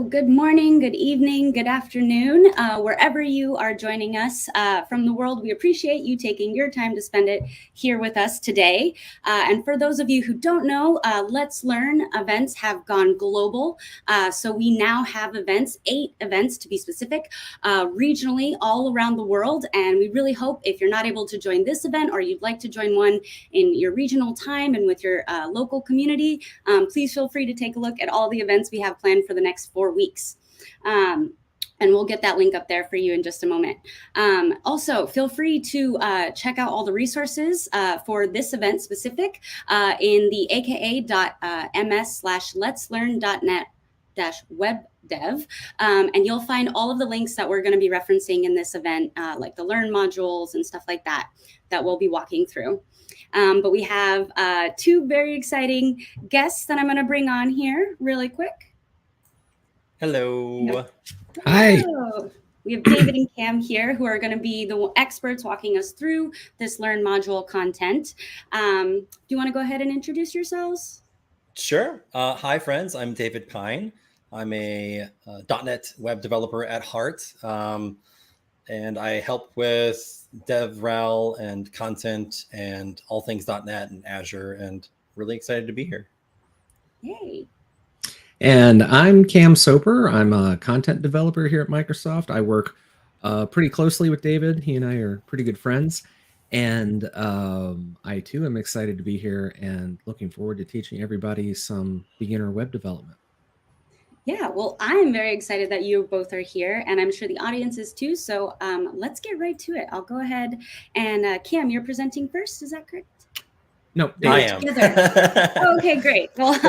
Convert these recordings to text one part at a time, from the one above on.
good morning, good evening, good afternoon, wherever you are joining us from the world. We appreciate you taking your time to spend it here with us today. And for those of you who don't know, Let's Learn events have gone global. So we now have events, 8 events to be specific, regionally all around the world. And we really hope if you're not able to join this event or you'd like to join one in your regional time and with your local community, please feel free to take a look at all the events we have planned for the next 4 weeks. And we'll get that link up there for you in just a moment. Also, feel free to check out all the resources for this event specific in the aka.ms/letslearn.net-webdev. And you'll find all of the links that we're going to be referencing in this event, like the Learn modules and stuff like that, that we'll be walking through. But we have 2 very exciting guests that I'm going to bring on here really quick. Hello. Hi. Hello. We have David and Cam here who are going to be the experts walking us through this Learn module content. Do you want to go ahead and introduce yourselves? Sure. Hi, friends. I'm David Pine. I'm a .NET web developer at heart, and I help with DevRel and content and all things .NET and Azure, and really excited to be here. Yay. And I'm Cam Soper. I'm a content developer here at Microsoft. I work pretty closely with David. He and I are pretty good friends. And I, too, am excited to be here and looking forward to teaching everybody some beginner web development. Yeah, well, I'm very excited that you both are here, and I'm sure the audience is too. So let's get right to it. I'll go ahead and Cam, you're presenting first. Is that correct? No, I am. Oh, okay, great. Well,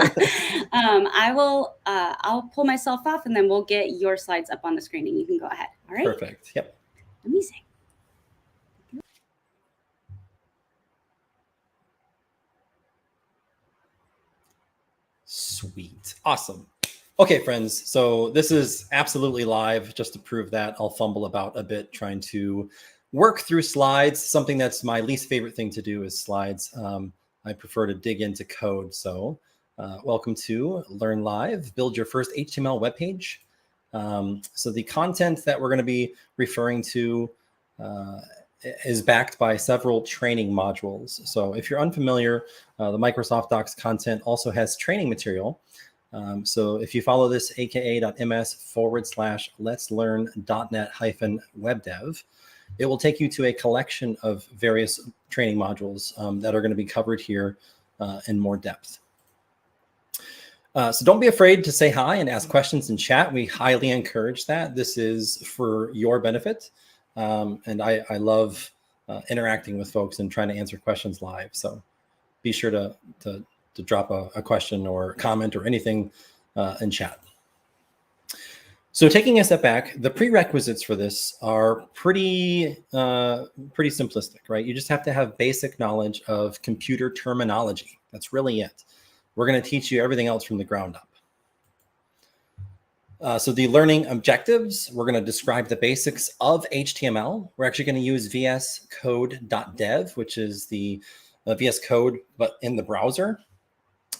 I'll pull myself off and then we'll get your slides up on the screen and you can go ahead. All right. Perfect. Yep. Amazing. Sweet. Awesome. Okay, friends. So this is absolutely live. Just to prove that, I'll fumble about a bit trying to work through slides. Something that's my least favorite thing to do is slides. I prefer to dig into code. So welcome to Learn Live, build your first HTML web page. So the content that we're going to be referring to is backed by several training modules. So if you're unfamiliar, the Microsoft Docs content also has training material. So if you follow this aka.ms/letslearn.net-webdev, it will take you to a collection of various training modules that are going to be covered here in more depth. So don't be afraid to say hi and ask questions in chat. We highly encourage that. This is for your benefit. And I love interacting with folks and trying to answer questions live. So be sure to drop a question or comment or anything in chat. So taking a step back, the prerequisites for this are pretty simplistic, right? You just have to have basic knowledge of computer terminology. That's really it. We're going to teach you everything else from the ground up. So the learning objectives, we're going to describe the basics of HTML. We're actually going to use vscode.dev, which is the VS Code, but in the browser.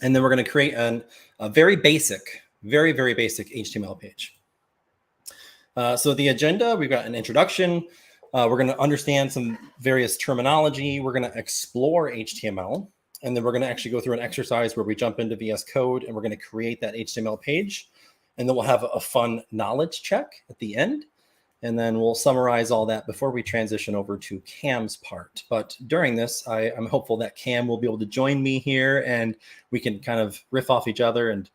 And then we're going to create a very basic, very basic HTML page. So the agenda, we've got an introduction. We're going to understand some various terminology. We're going to explore HTML. And then we're going to actually go through an exercise where we jump into VS Code and we're going to create that HTML page. And then we'll have a fun knowledge check at the end. And then we'll summarize all that before we transition over to Cam's part. But during this, I'm hopeful that Cam will be able to join me here and we can kind of riff off each other, and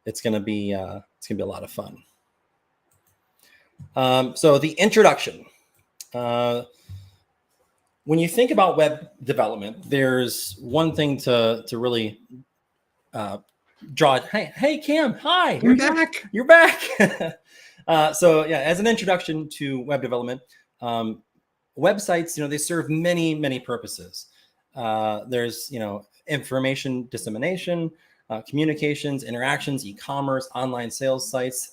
it's going to be a lot of fun. So the introduction. When you think about web development, there's one thing to really draw. Hey, Cam, hi. You're back. You're back. So yeah, as an introduction to web development, websites, they serve many purposes. There's, information dissemination, communications, interactions, e-commerce, online sales sites,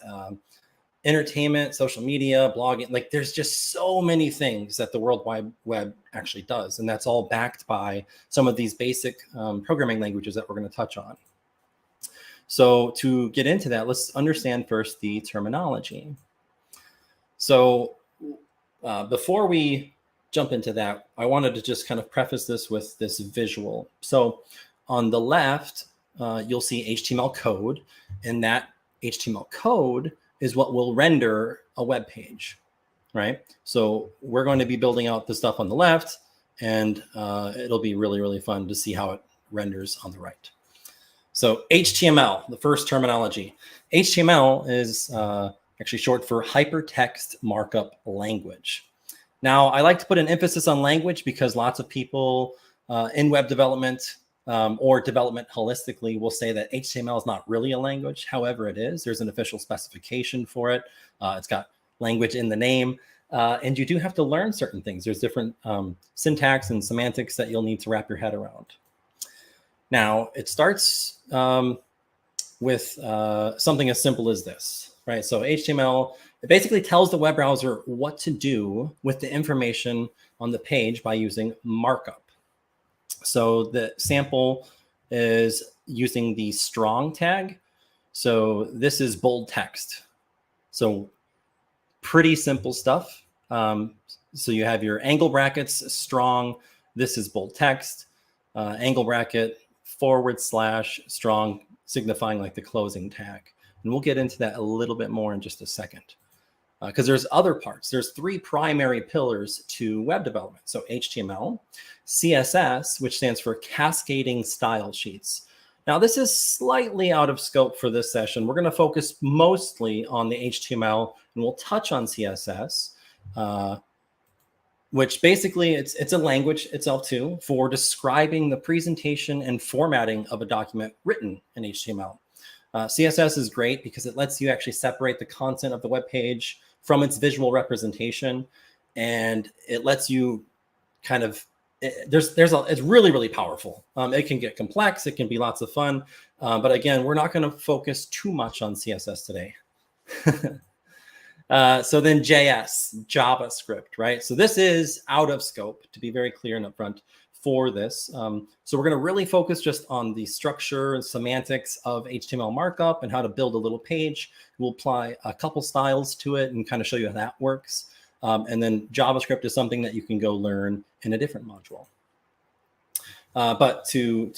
entertainment, social media, blogging. Like there's just so many things that the World Wide Web actually does. And that's all backed by some of these basic programming languages that we're going to touch on. So to get into that, let's understand first the terminology. So before we jump into that, I wanted to just kind of preface this with this visual. So on the left, you'll see HTML code, and that HTML code is what will render a web page, right? So we're going to be building out the stuff on the left, and it'll be really, really fun to see how it renders on the right. So HTML, the first terminology. HTML is actually short for Hypertext Markup Language. Now, I like to put an emphasis on language because lots of people in web development or development holistically will say that HTML is not really a language. However, it is. There's an official specification for it. It's got language in the name. And you do have to learn certain things. There's different syntax and semantics that you'll need to wrap your head around. Now, it starts with something as simple as this, right? So HTML, it basically tells the web browser what to do with the information on the page by using markup. So the sample is using the strong tag. So this is bold text. So pretty simple stuff. So you have your angle brackets, strong. This is bold text, angle bracket, / strong, signifying like the closing tag. And we'll get into that a little bit more in just a second. Because there's other parts. There's 3 primary pillars to web development. So HTML, CSS, which stands for Cascading Style Sheets. Now, this is slightly out of scope for this session. We're going to focus mostly on the HTML, and we'll touch on CSS, which basically it's a language itself too for describing the presentation and formatting of a document written in HTML. CSS is great because it lets you actually separate the content of the web page from its visual representation, and it lets you kind of it's really, really powerful. It can get complex. It can be lots of fun. But again, we're not going to focus too much on CSS today. So then JS, JavaScript, right? So this is out of scope, to be very clear and upfront for this. So we're going to really focus just on the structure and semantics of HTML markup and how to build a little page. We'll apply a couple styles to it and kind of show you how that works. And then JavaScript is something that you can go learn in a different module. But to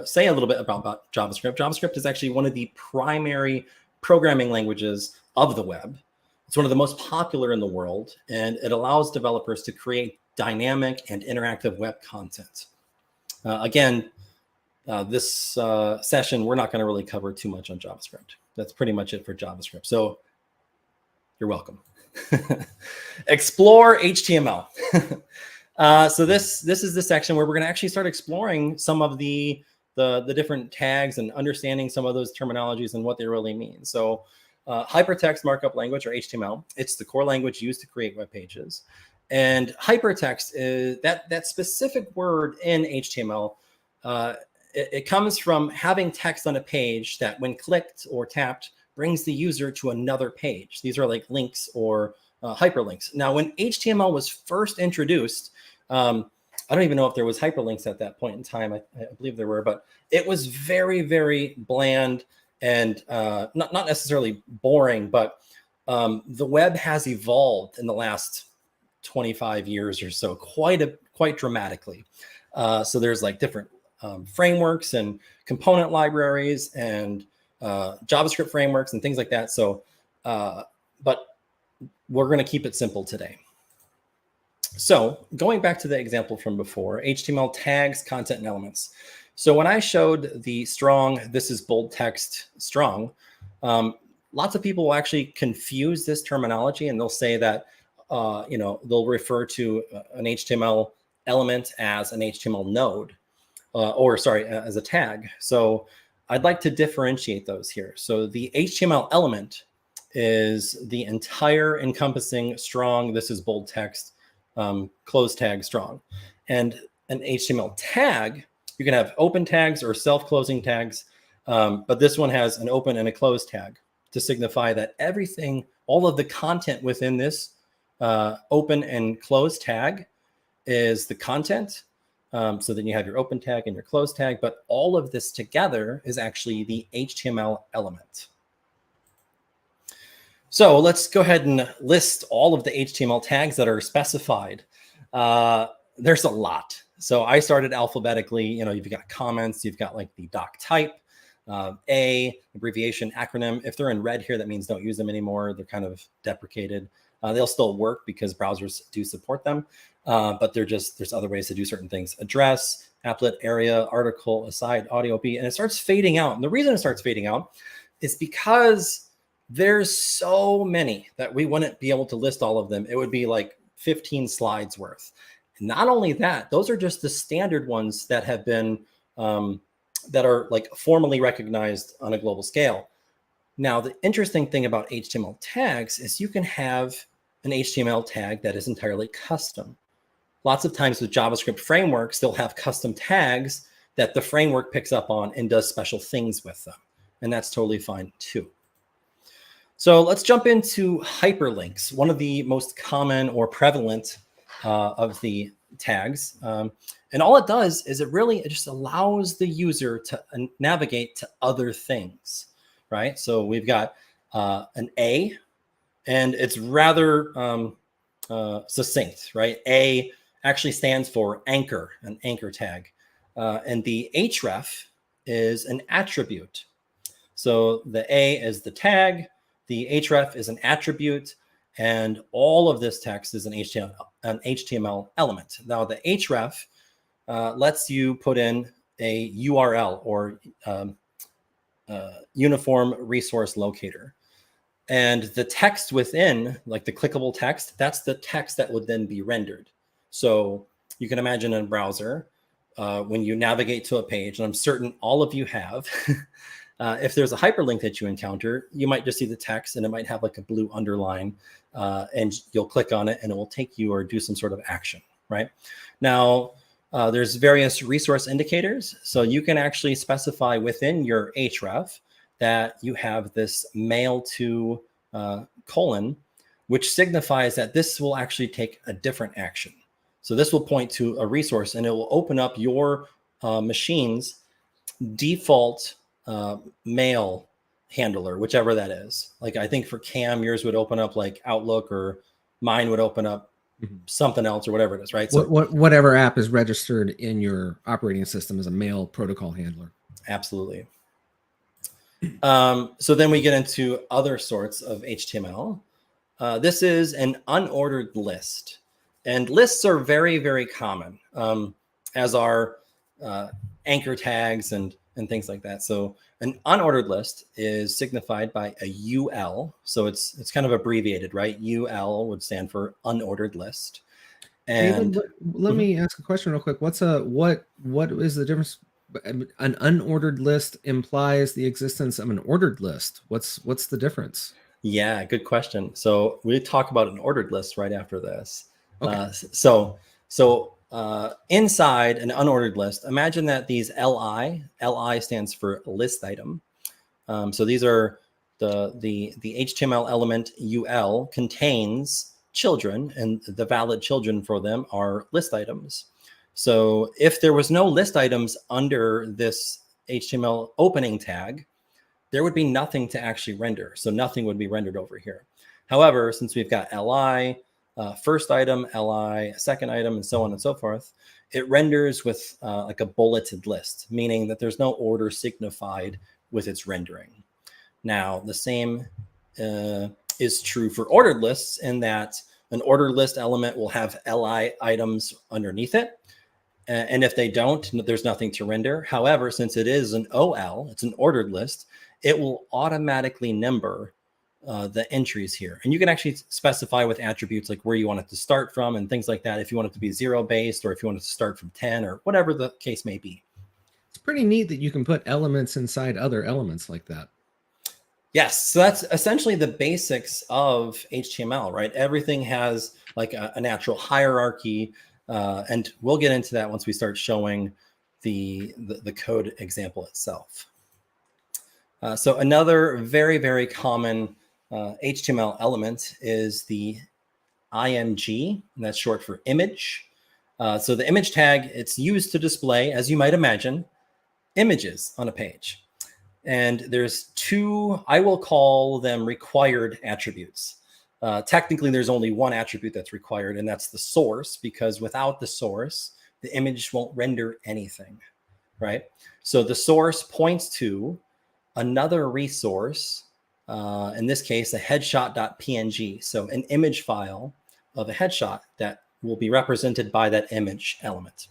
say a little bit about JavaScript, JavaScript is actually one of the primary programming languages of the web. It's one of the most popular in the world, and it allows developers to create dynamic and interactive web content. Again, this session, we're not going to really cover too much on JavaScript. That's pretty much it for JavaScript. So you're welcome. Explore HTML. So this is the section where we're going to actually start exploring some of the different tags and understanding some of those terminologies and what they really mean. So hypertext markup language, or HTML, it's the core language used to create web pages. And hypertext is that specific word in HTML. It comes from having text on a page that when clicked or tapped brings the user to another page. These are like links or hyperlinks. Now, when HTML was first introduced, I don't even know if there was hyperlinks at that point in time. I believe there were, but it was very, very bland and not necessarily boring, but the web has evolved in the last 25 years or so, quite dramatically. So there's like different frameworks and component libraries and JavaScript frameworks and things like that. So, but we're going to keep it simple today. So going back to the example from before, HTML tags, content, and elements. So when I showed the strong, this is bold text strong, lots of people will actually confuse this terminology, and they'll say that, they'll refer to an HTML element as an HTML node, as a tag. So I'd like to differentiate those here. So the HTML element is the entire encompassing strong, this is bold text, close tag strong. And an HTML tag, you can have open tags or self-closing tags, but this one has an open and a close tag to signify that everything, all of the content within this open and close tag is the content, So then you have your open tag and your close tag, but all of this together is actually the HTML element. So let's go ahead and list all of the HTML tags that are specified. There's a lot. So I started alphabetically. You've got comments, you've got like the doc type, A, abbreviation, acronym. If they're in red here, that means don't use them anymore. They're kind of deprecated. They'll still work because browsers do support them, but there's other ways to do certain things. Address, applet, area, article, aside, audio, B, and it starts fading out. And the reason it starts fading out is because there's so many that we wouldn't be able to list all of them. It would be like 15 slides worth. Not only that, those are just the standard ones that have been, that are like formally recognized on a global scale. Now, the interesting thing about HTML tags is you can have an HTML tag that is entirely custom. Lots of times with JavaScript frameworks, they'll have custom tags that the framework picks up on and does special things with them. And that's totally fine too. So let's jump into hyperlinks, one of the most common or prevalent of the tags. And all it does is it just allows the user to navigate to other things, right? So we've got an A, and it's rather succinct, right? A actually stands for anchor, an anchor tag. And the href is an attribute. So the A is the tag, the href is an attribute, and all of this text is an HTML element. Now the href lets you put in a URL or uniform resource locator. And the text within, like the clickable text, that's the text that would then be rendered. So you can imagine in a browser, when you navigate to a page, and I'm certain all of you have, if there's a hyperlink that you encounter, you might just see the text and it might have like a blue underline, and you'll click on it and it will take you or do some sort of action, right? Now, there's various resource indicators. So you can actually specify within your href that you have this mail to colon, which signifies that this will actually take a different action. So this will point to a resource and it will open up your machine's default mail handler, whichever that is. Like I think for Cam, yours would open up like Outlook, or mine would open up something else, or whatever it is, right? So whatever app is registered in your operating system as a mail protocol handler. Absolutely. So then we get into other sorts of HTML. This is an unordered list, and lists are very, very common, as are anchor tags and things like that. So an unordered list is signified by a UL. So it's kind of abbreviated, right? UL would stand for unordered list. And David, let me ask a question real quick. What is the difference? An unordered list implies the existence of an ordered list. What's the difference? Yeah, good question. So we talk about an ordered list right after this. Okay. So inside an unordered list, imagine that these LI stands for list item. So these are the HTML element UL contains children, and the valid children for them are list items. So if there was no list items under this HTML opening tag, there would be nothing to actually render. So nothing would be rendered over here. However, since we've got LI, first item, LI, second item, and so on and so forth, it renders with like a bulleted list, meaning that there's no order signified with its rendering. Now, the same is true for ordered lists, in that an ordered list element will have LI items underneath it. And if they don't, there's nothing to render. However, since it is an OL, it's an ordered list, it will automatically number the entries here. And you can actually specify with attributes like where you want it to start from and things like that. If you want it to be 0 based, or if you want it to start from 10, or whatever the case may be. It's pretty neat that you can put elements inside other elements like that. Yes, so that's essentially the basics of HTML, right? Everything has like a natural hierarchy, and we'll get into that once we start showing the code example itself. So another very, very common HTML element is the IMG, and that's short for image. So the image tag, it's used to display, as you might imagine, images on a page. And there's two, I will call them required attributes. Technically, there's only one attribute that's required, and that's the source, because without the source, the image won't render anything, right? So the source points to another resource, in this case, a headshot.png. So an image file of a headshot that will be represented by that image element.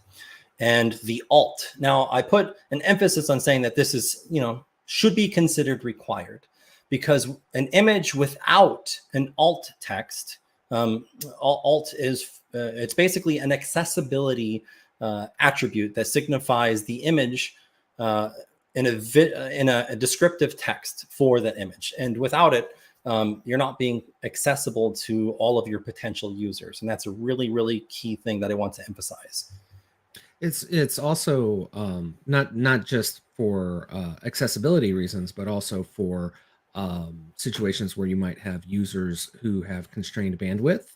And the alt. Now, I put an emphasis on saying that this is, should be considered required, because an image without an alt text, alt is, it's basically an accessibility attribute that signifies the image in a descriptive text for that image. And without it, you're not being accessible to all of your potential users. And that's a really, really key thing that I want to emphasize. It's also not just for accessibility reasons, but also for situations where you might have users who have constrained bandwidth,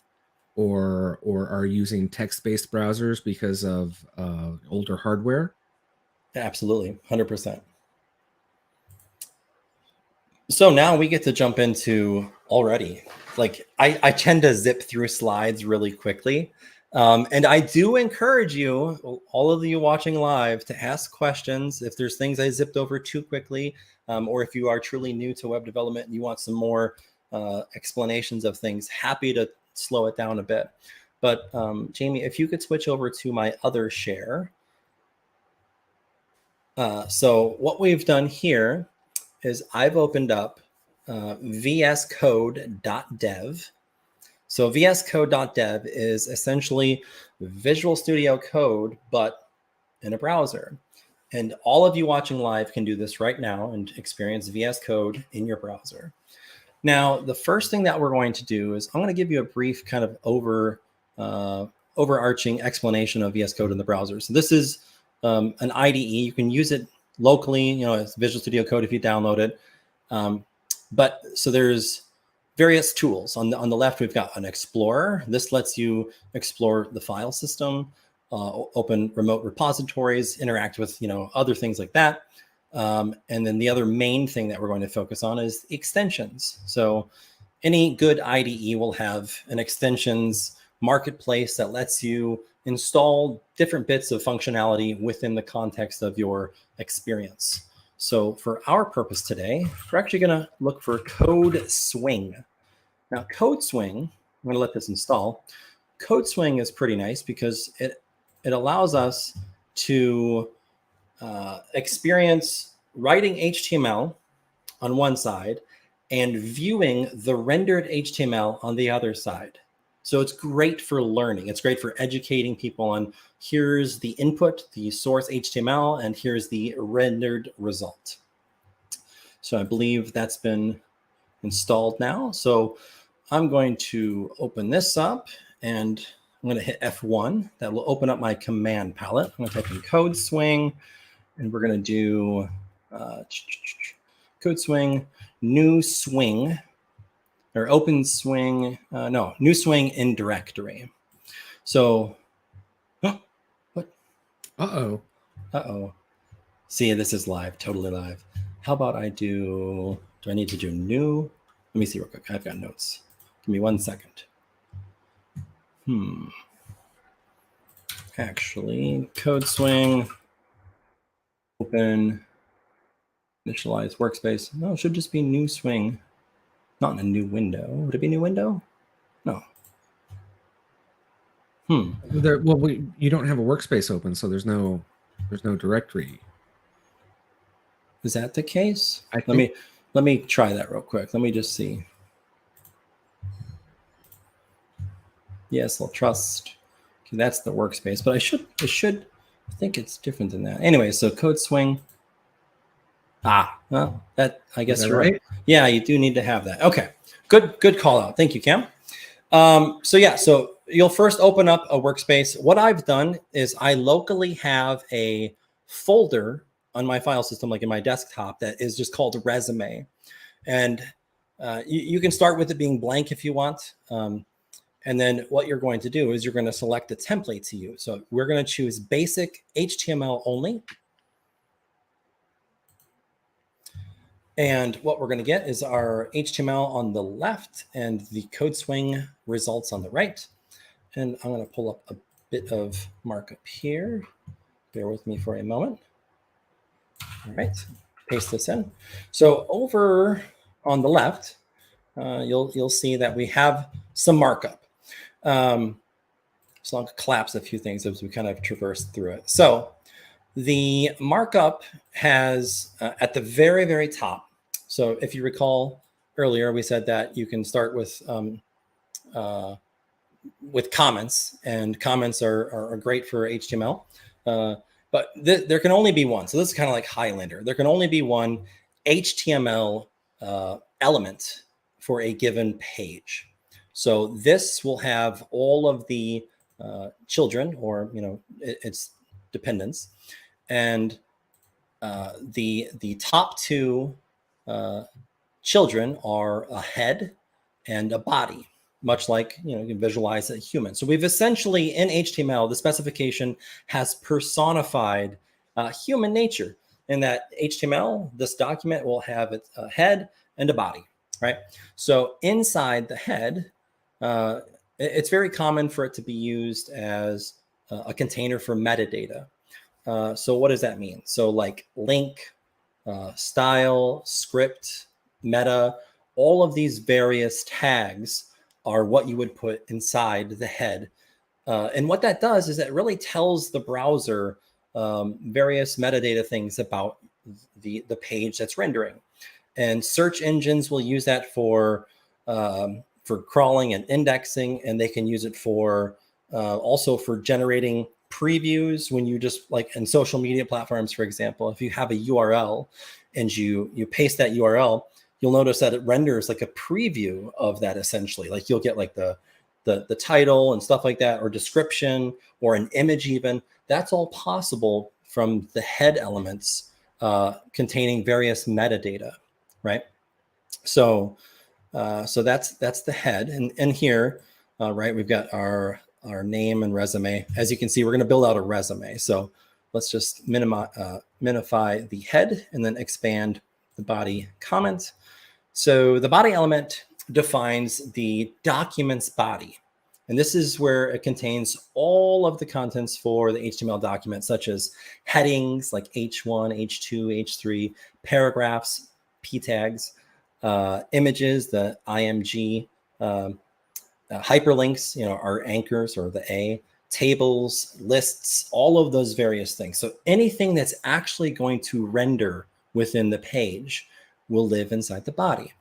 or are using text-based browsers because of older hardware. Absolutely, 100%. So now we get to jump into already. Like I tend to zip through slides really quickly. And I do encourage you, all of you watching live, to ask questions if there's things I zipped over too quickly, or if you are truly new to web development and you want some more explanations of things, happy to slow it down a bit. But Jayme, if you could switch over to my other share. So what we've done here is I've opened up vscode.dev. So vscode.dev is essentially Visual Studio Code, but in a browser. And all of you watching live can do this right now and experience VS Code in your browser. Now, the first thing that we're going to do is I'm going to give you a brief kind of overarching explanation of VS Code in the browser. So this is an IDE. You can use it locally, it's Visual Studio Code if you download it. But so there's various tools. On the left, we've got an Explorer. This lets you explore the file system, open remote repositories, interact with other things like that. And then the other main thing that we're going to focus on is extensions. So any good IDE will have an extensions marketplace that lets you install different bits of functionality within the context of your experience. So for our purpose today, we're actually going to look for Code Swing. Now, Code Swing, I'm going to let this install. Code Swing is pretty nice because it allows us to experience writing HTML on one side and viewing the rendered HTML on the other side. So it's great for learning. It's great for educating people on here's the input, the source HTML, and here's the rendered result. So I believe that's been installed now. So I'm going to open this up and I'm going to hit F1. That will open up my command palette. I'm going to type in Code Swing, and we're going to do Code Swing, new swing, or open swing, new swing in directory. So, what? Uh-oh. See, this is live, totally live. How about I do I need to do new? Let me see real quick. I've got notes. Give me 1 second. Actually, Code Swing, open, initialize workspace. No, it should just be new swing. Not in a new window. Would it be a new window? No. You don't have a workspace open, so there's no directory. Is that the case? Let me try that real quick. Let me just see. Yes, I'll trust. Okay, that's the workspace, but I think it's different than that. Anyway, so Code Swing. Well, that I guess you're right. Yeah, you do need to have that. Okay, good call out. Thank you, Cam. So you'll first open up a workspace. What I've done is I locally have a folder on my file system, like in my desktop, that is just called resume. And you can start with it being blank if you want. And then what you're going to do is you're going to select the template to use. So we're going to choose basic HTML only. And what we're going to get is our HTML on the left and the code swing results on the right. And I'm going to pull up a bit of markup here. Bear with me for a moment. All right, paste this in. So over on the left, you'll see that we have some markup. So I'll collapse a few things as we kind of traverse through it. So the markup has at the very, very top. So if you recall earlier, we said that you can start with comments, and comments are great for HTML. But there can only be one. So this is kind of like Highlander. There can only be one HTML element for a given page. So this will have all of the children, or its dependents, and the top two children are a head and a body, much like you can visualize a human. So we've essentially in HTML, the specification has personified human nature, in that HTML, this document will have a head and a body, right? So inside the head, it's very common for it to be used as a container for metadata. So what does that mean? So like link, style, script, meta, all of these various tags are what you would put inside the head. And what that does is it really tells the browser various metadata things about the page that's rendering. And search engines will use that for crawling and indexing, and they can use it for also for generating previews. When you just, like in social media platforms, for example, if you have a URL and you paste that URL, you'll notice that it renders like a preview of that, essentially. Like you'll get like the title and stuff like that, or description, or an image even. That's all possible from the head elements containing various metadata, right? So that's the head, and here, right, we've got our name and resume. As you can see, we're going to build out a resume. So let's just minify the head and then expand the body comment. So the body element defines the document's body. And this is where it contains all of the contents for the HTML document, such as headings like H1, H2, H3, paragraphs, P tags, images, the IMG, hyperlinks, our anchors, or the A, tables, lists, all of those various things. So anything that's actually going to render within the page will live inside the body.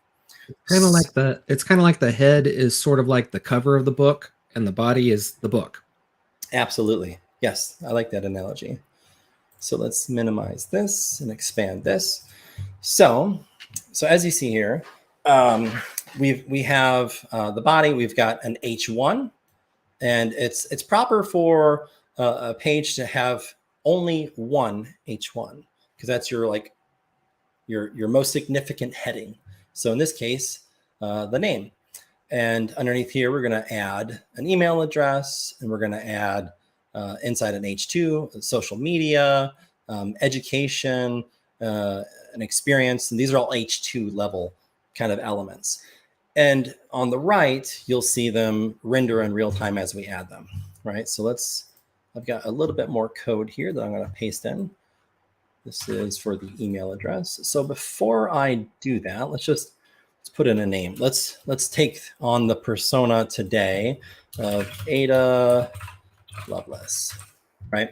It's kind of like the head is sort of like the cover of the book, and the body is the book. Absolutely. Yes, I like that analogy. So let's minimize this and expand this. So as you see here, we have the body. We've got an H1, and it's proper for a page to have only one H1, because that's your most significant heading. So in this case, the name. And underneath here, we're going to add an email address, and we're going to add inside an H2, social media, education, an experience. And these are all H2 level kind of elements. And on the right, you'll see them render in real time as we add them, right? So I've got a little bit more code here that I'm going to paste in. This is for the email address. So before I do that, let's put in a name. Let's take on the persona today of Ada Lovelace, right?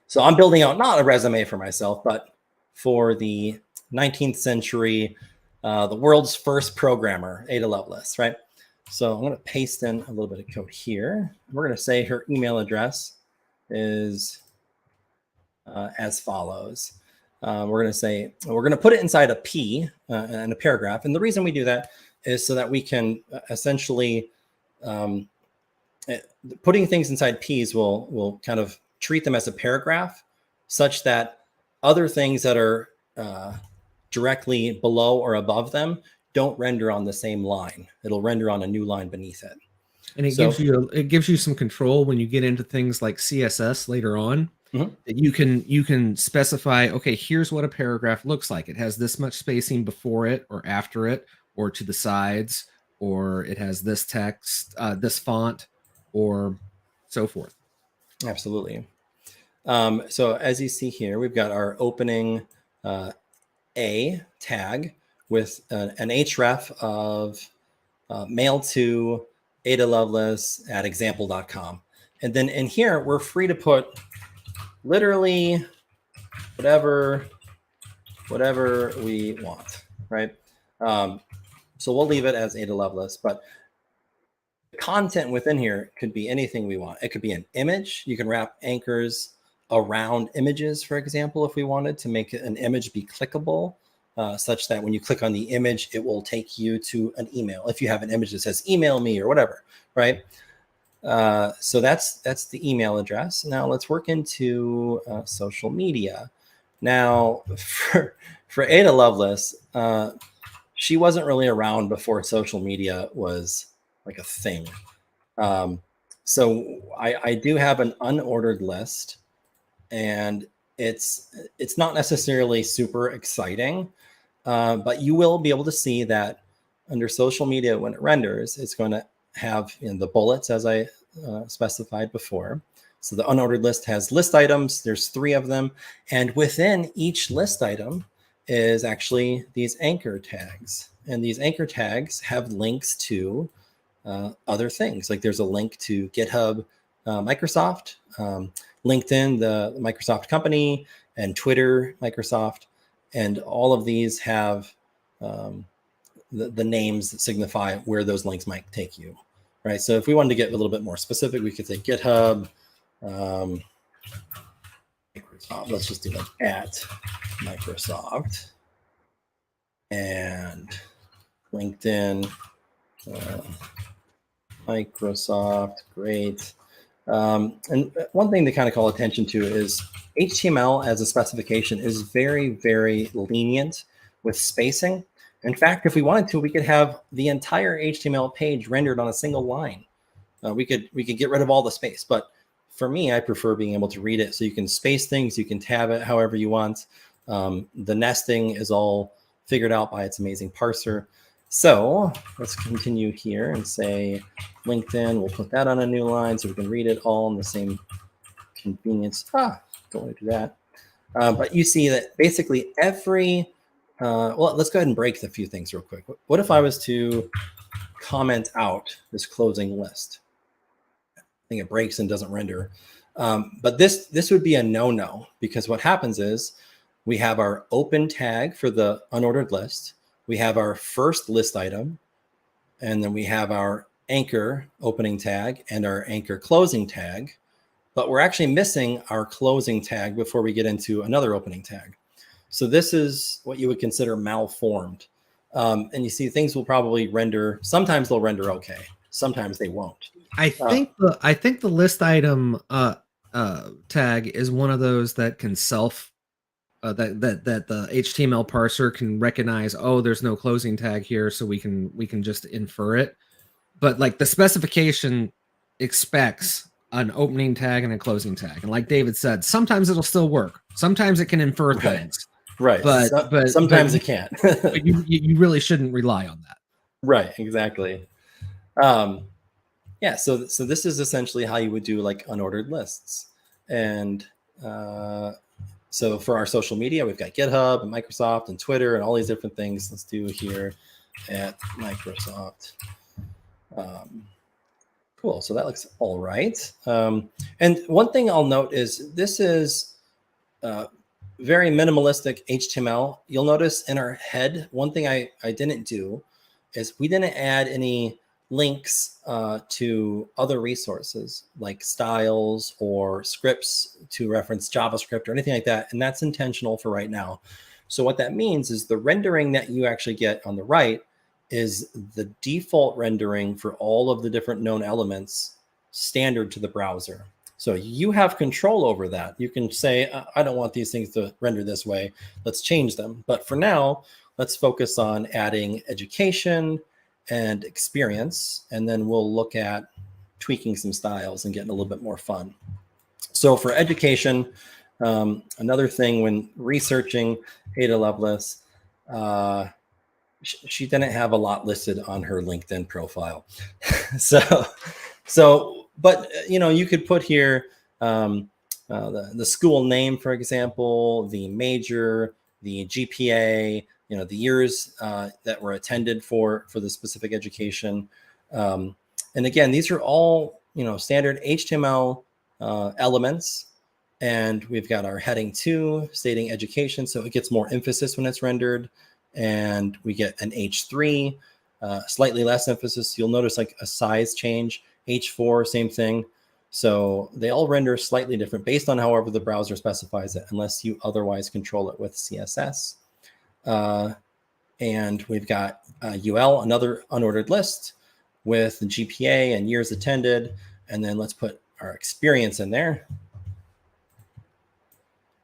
So I'm building out not a resume for myself, but for the 19th century, the world's first programmer, Ada Lovelace, right? So I'm going to paste in a little bit of code here. We're going to say her email address is as follows. We're going to put it inside a P and a paragraph. And the reason we do that is so that we can essentially, putting things inside Ps will kind of treat them as a paragraph, such that other things that are directly below or above them don't render on the same line. It'll render on a new line beneath it. And it gives you some control when you get into things like CSS later on. That you can specify, okay, here's what a paragraph looks like. It has this much spacing before it or after it or to the sides, or it has this text, this font, or so forth. Absolutely. So as you see here, we've got our opening A tag with an href of mail to Ada Lovelace at example.com. And then in here, we're free to put literally whatever we want, right? So we'll leave it as Ada Lovelace, but the content within here could be anything we want. It could be an image. You can wrap anchors around images, for example, if we wanted to make an image be clickable, such that when you click on the image, it will take you to an email. If you have an image that says email me or whatever, right? So that's the email address. Now let's work into social media. Now for Ada Lovelace, she wasn't really around before social media was like a thing. So I do have an unordered list, and it's not necessarily super exciting, but you will be able to see that under social media, when it renders, it's going to have the bullets as I specified before. So the unordered list has list items. There's 3 of them. And within each list item is actually these anchor tags. And these anchor tags have links to other things. Like there's a link to GitHub, Microsoft, LinkedIn, the Microsoft company, and Twitter, Microsoft. And all of these have the names that signify where those links might take you, right? So if we wanted to get a little bit more specific, we could say GitHub, let's just do like at Microsoft, and LinkedIn, Microsoft, great. And one thing to kind of call attention to is HTML as a specification is very, very lenient with spacing. In fact, if we wanted to, we could have the entire HTML page rendered on a single line. We could get rid of all the space, but for me, I prefer being able to read it. So you can space things, you can tab it however you want. The nesting is all figured out by its amazing parser. So let's continue here and say LinkedIn. We'll put that on a new line so we can read it all in the same convenience. Don't want to do that. But you see that basically every, well, let's go ahead and break a few things real quick. What if I was to comment out this closing list? I think it breaks and doesn't render. But this would be a no-no, because what happens is we have our open tag for the unordered list. We have our first list item, and then we have our anchor opening tag and our anchor closing tag, but we're actually missing our closing tag before we get into another opening tag. So this is what you would consider malformed. And you see things will probably render, sometimes they'll render okay, sometimes they won't. I think the list item tag is one of those that can that the HTML parser can recognize, oh, there's no closing tag here, so we can just infer it. But like the specification expects an opening tag and a closing tag. And like David said, sometimes it'll still work. Sometimes it can infer things. Right. But sometimes it can't. But you really shouldn't rely on that. Right, exactly. Yeah, so this is essentially how you would do like unordered lists. And so for our social media, we've got GitHub and Microsoft and Twitter and all these different things. Let's do here at Microsoft. Cool, so that looks all right. And one thing I'll note is this is very minimalistic HTML. You'll notice in our head, one thing I didn't do is we didn't add any links to other resources like styles or scripts to reference JavaScript or anything like that. And that's intentional for right now. So what that means is the rendering that you actually get on the right is the default rendering for all of the different known elements standard to the browser. So you have control over that. You can say, I don't want these things to render this way. Let's change them. But for now, let's focus on adding education and experience, and then we'll look at tweaking some styles and getting a little bit more fun. So for education, another thing when researching Ada Lovelace, she didn't have a lot listed on her LinkedIn profile. But you know, you could put here the school name, for example, the major, the GPA, you know, the years that were attended for the specific education. And again, these are all, you know, standard HTML elements. And we've got our heading 2 stating education, so it gets more emphasis when it's rendered. And we get an H3, slightly less emphasis. You'll notice like a size change. H4, same thing. So they all render slightly different based on however the browser specifies it, unless you otherwise control it with CSS. And we've got UL, another unordered list with the GPA and years attended. And then let's put our experience in there.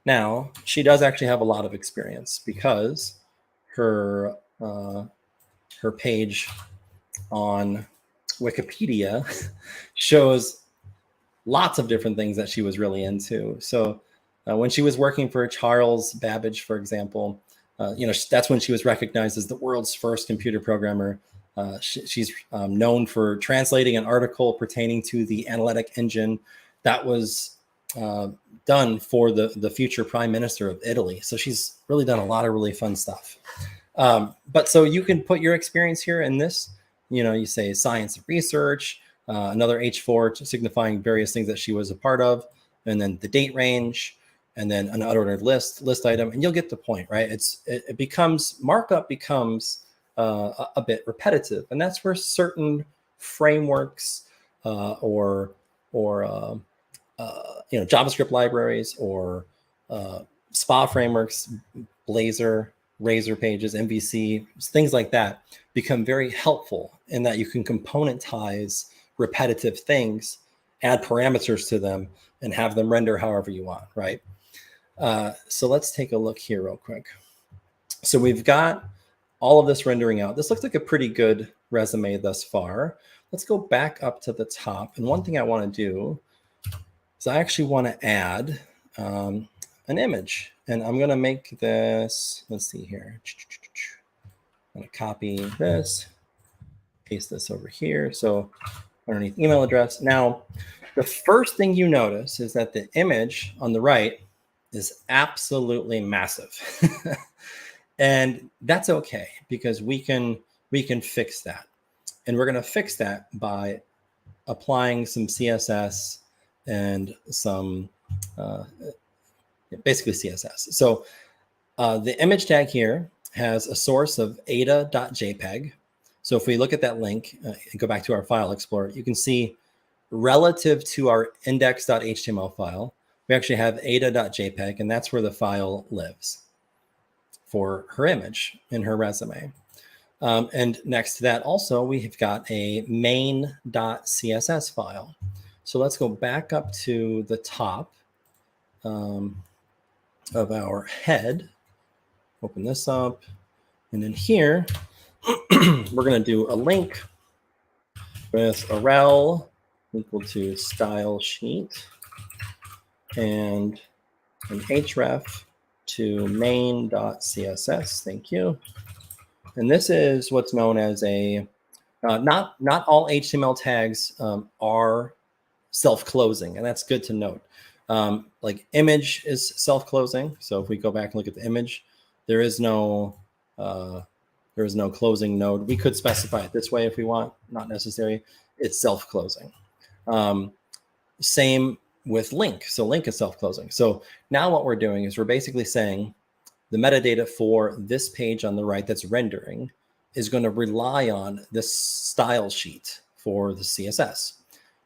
Now, she does actually have a lot of experience because her page on Wikipedia shows lots of different things that she was really into. So when she was working for Charles Babbage, for example, you know, that's when she was recognized as the world's first computer programmer. She's known for translating an article pertaining to the analytic engine that was done for the future prime minister of Italy. So she's really done a lot of really fun stuff. But so you can put your experience here in this, you know, you say science and research, another H4 signifying various things that she was a part of, and then the date range, and then an unordered list item, and you'll get the point, right? It becomes, markup becomes a bit repetitive, and that's where certain frameworks or you know, JavaScript libraries or SPA frameworks, Blazor, Razor pages, MVC, things like that become very helpful in that you can componentize repetitive things, add parameters to them, and have them render however you want, right? So let's take a look here real quick. So we've got all of this rendering out. This looks like a pretty good resume thus far. Let's go back up to the top. And one thing I want to do is I actually want to add an image. And I'm going to make this, let's see here. I'm going to copy this, paste this over here. So underneath email address. Now, the first thing you notice is that the image on the right is absolutely massive. And that's okay, because we can fix that. And we're going to fix that by applying some CSS and some basically CSS. So the image tag here has a source of ada.jpg. So if we look at that link and go back to our file explorer, you can see relative to our index.html file, we actually have ada.jpg, and that's where the file lives for her image in her resume. And next to that also, we have got a main.css file. So let's go back up to the top of our head, open this up, and then here, we're going to do a link with a rel equal to style sheet and an href to main.css. Thank you. And this is what's known as a, not all HTML tags are self-closing, and that's good to note. Like image is self-closing. So if we go back and look at the image, there is no closing node. We could specify it this way if we want, not necessary. It's self-closing. Same with link. So link is self-closing. So now what we're doing is we're basically saying the metadata for this page on the right that's rendering is going to rely on this style sheet for the CSS.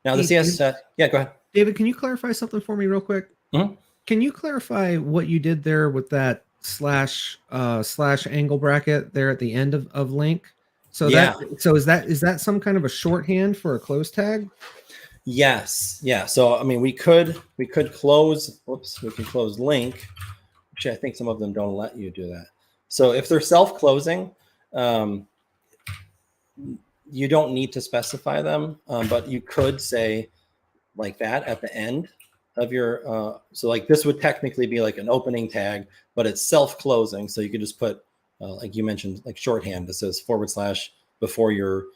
Now the CSS, yeah, go ahead. David, can you clarify something for me real quick? Mm-hmm. Can you clarify what you did there with that slash angle bracket there at the end of link? So yeah. Is that some kind of a shorthand for a close tag? Yes. Yeah. So I mean, we could close. Whoops. We can close link. Actually, I think some of them don't let you do that. So if they're self-closing, you don't need to specify them, but you could say like that at the end of your, so like this would technically be like an opening tag, but it's self-closing. So you could just put, like you mentioned, like shorthand that says / before your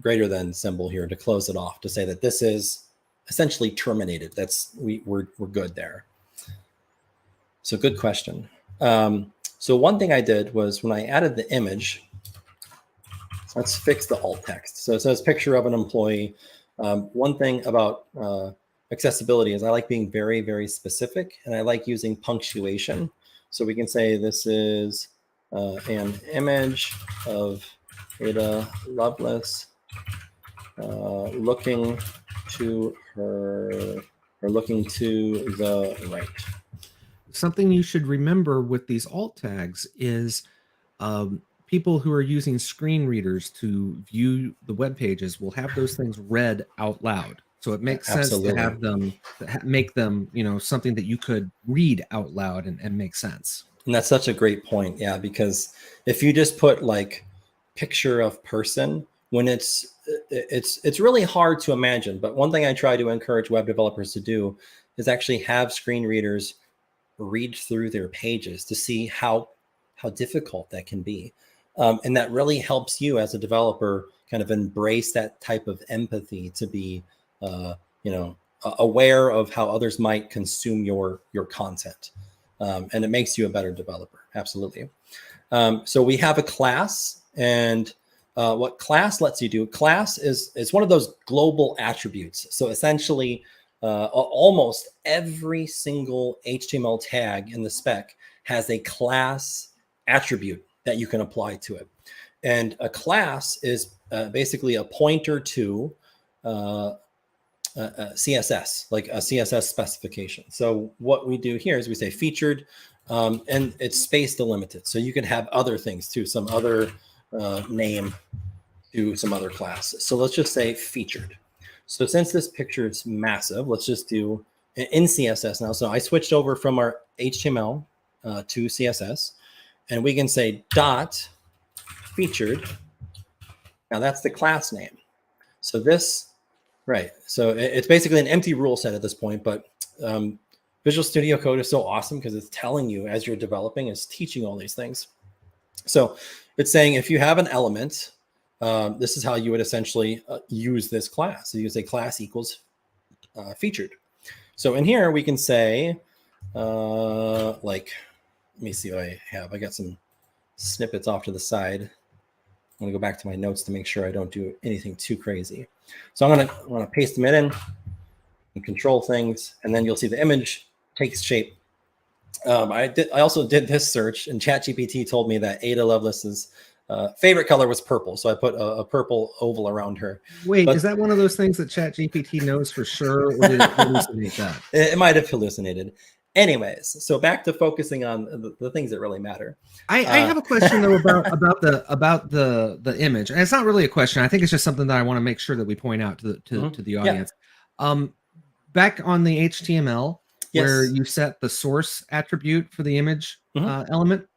greater than symbol here to close it off, to say that this is essentially terminated. We're good there. So good question. So one thing I did was when I added the image, let's fix the alt text. So it says picture of an employee. One thing about accessibility is I like being very, very specific, and I like using punctuation. So we can say this is an image of Ada Lovelace looking to her, or looking to the right. Something you should remember with these alt tags is people who are using screen readers to view the web pages will have those things read out loud. So it makes sense to have them, make them, you know, something that you could read out loud and make sense. And that's such a great point. Yeah, because if you just put like picture of person, when it's really hard to imagine. But one thing I try to encourage web developers to do is actually have screen readers read through their pages to see how difficult that can be. And that really helps you as a developer kind of embrace that type of empathy, to be, you know, aware of how others might consume your content. And it makes you a better developer. Absolutely. So we have a class, and what class lets you do, class is one of those global attributes. So essentially, almost every single HTML tag in the spec has a class attribute that you can apply to it. And a class is basically a pointer to CSS, like a CSS specification. So what we do here is we say featured, and it's space delimited. So you can have other things too, some other name to some other class. So let's just say featured. So since this picture is massive, let's just do in CSS now. So I switched over from our HTML to CSS, and we can say dot featured. Now that's the class name. So this, right. So it's basically an empty rule set at this point, but Visual Studio Code is so awesome because it's telling you as you're developing, it's teaching all these things. So it's saying if you have an element, this is how you would essentially use this class. So you say class equals featured. So in here we can say, like, let me see what I have. I got some snippets off to the side. I'm gonna go back to my notes to make sure I don't do anything too crazy. So I'm gonna paste them in and control things, and then you'll see the image takes shape. I also did this search, and ChatGPT told me that Ada Lovelace's favorite color was purple, so I put a purple oval around her. Wait, is that one of those things that ChatGPT knows for sure, or did it hallucinate that? It might have hallucinated. Anyways, so back to focusing on the things that really matter. I have a question though about the image, and it's not really a question. I think it's just something that I want to make sure that we point out to the audience. Yeah. Back on the HTML, yes, where you set the source attribute for the image element.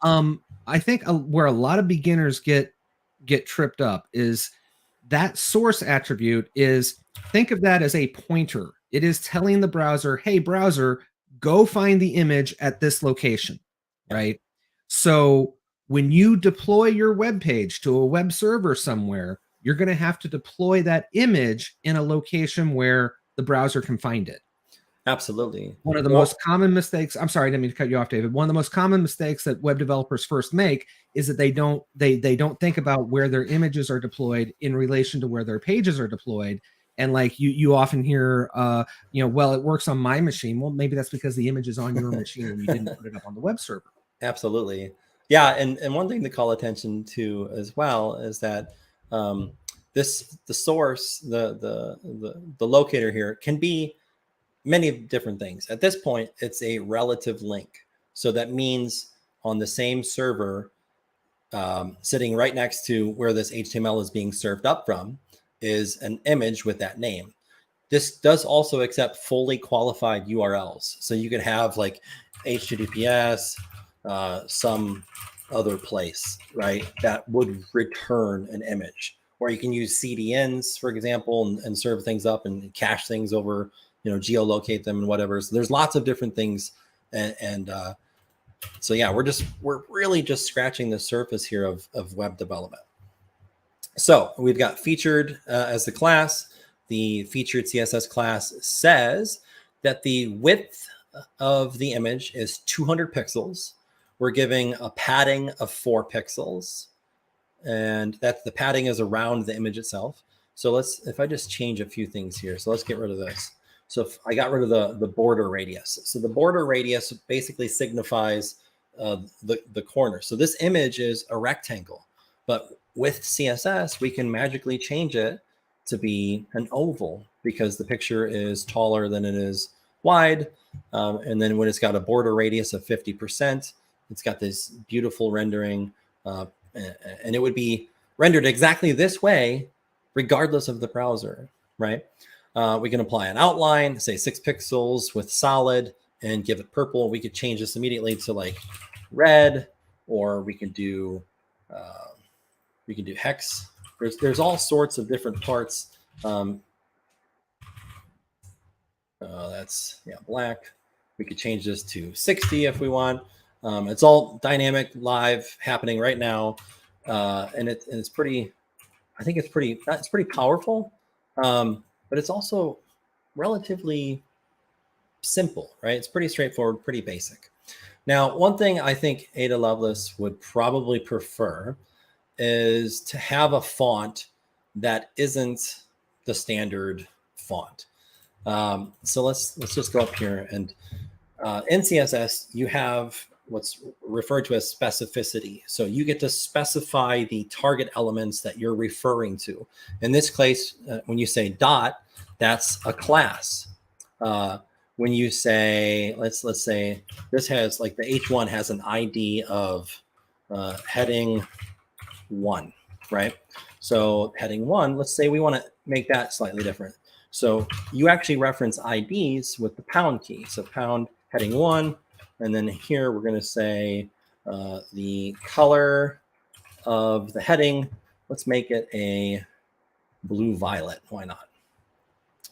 I think where a lot of beginners get tripped up is that source attribute is, think of that as a pointer. It is telling the browser, hey, browser, go find the image at this location, right? So when you deploy your web page to a web server somewhere, you're going to have to deploy that image in a location where the browser can find it. Absolutely. One of the most common mistakes, I'm sorry, I didn't mean to cut you off, David. One of the most common mistakes that web developers first make is that they don't think about where their images are deployed in relation to where their pages are deployed. And like you often hear, you know, well, it works on my machine. Well, maybe that's because the image is on your machine and you didn't put it up on the web server. Absolutely. Yeah. And one thing to call attention to as well is that the source, the locator here can be many different things. At this point, it's a relative link. So that means on the same server, sitting right next to where this HTML is being served up from, is an image with that name. This does also accept fully qualified URLs. So you could have like HTTPS, some other place, right, that would return an image. Or you can use CDNs, for example, and serve things up and cache things over, geolocate them and whatever. So there's lots of different things. And so, yeah, we're really just scratching the surface here of web development. So we've got featured as the class. The featured CSS class says that the width of the image is 200 pixels. We're giving a padding of 4 pixels. And that's the padding is around the image itself. So if I just change a few things here. So let's get rid of this. So if I got rid of the border radius. So the border radius basically signifies the corner. So this image is a rectangle, but with CSS, we can magically change it to be an oval because the picture is taller than it is wide. And then when it's got a border radius of 50%, it's got this beautiful rendering, and it would be rendered exactly this way, regardless of the browser, right? We can apply an outline, say 6 pixels with solid, and give it purple. We could change this immediately to like red, or we can do hex. There's all sorts of different parts. That's black. We could change this to 60 if we want. It's all dynamic, live, happening right now, and it's pretty. I think it's pretty powerful, but it's also relatively simple, right? It's pretty straightforward, pretty basic. Now, one thing I think Ada Lovelace would probably prefer is to have a font that isn't the standard font. So let's just go up here, and in CSS you have what's referred to as specificity. So you get to specify the target elements that you're referring to. In this case, when you say dot, that's a class. When you say, let's say this has like the H1 has an ID of heading 1, right? So heading 1, let's say we want to make that slightly different. So you actually reference IDs with the pound key. So pound heading 1, and then here we're going to say the color of the heading. Let's make it a blue violet. Why not?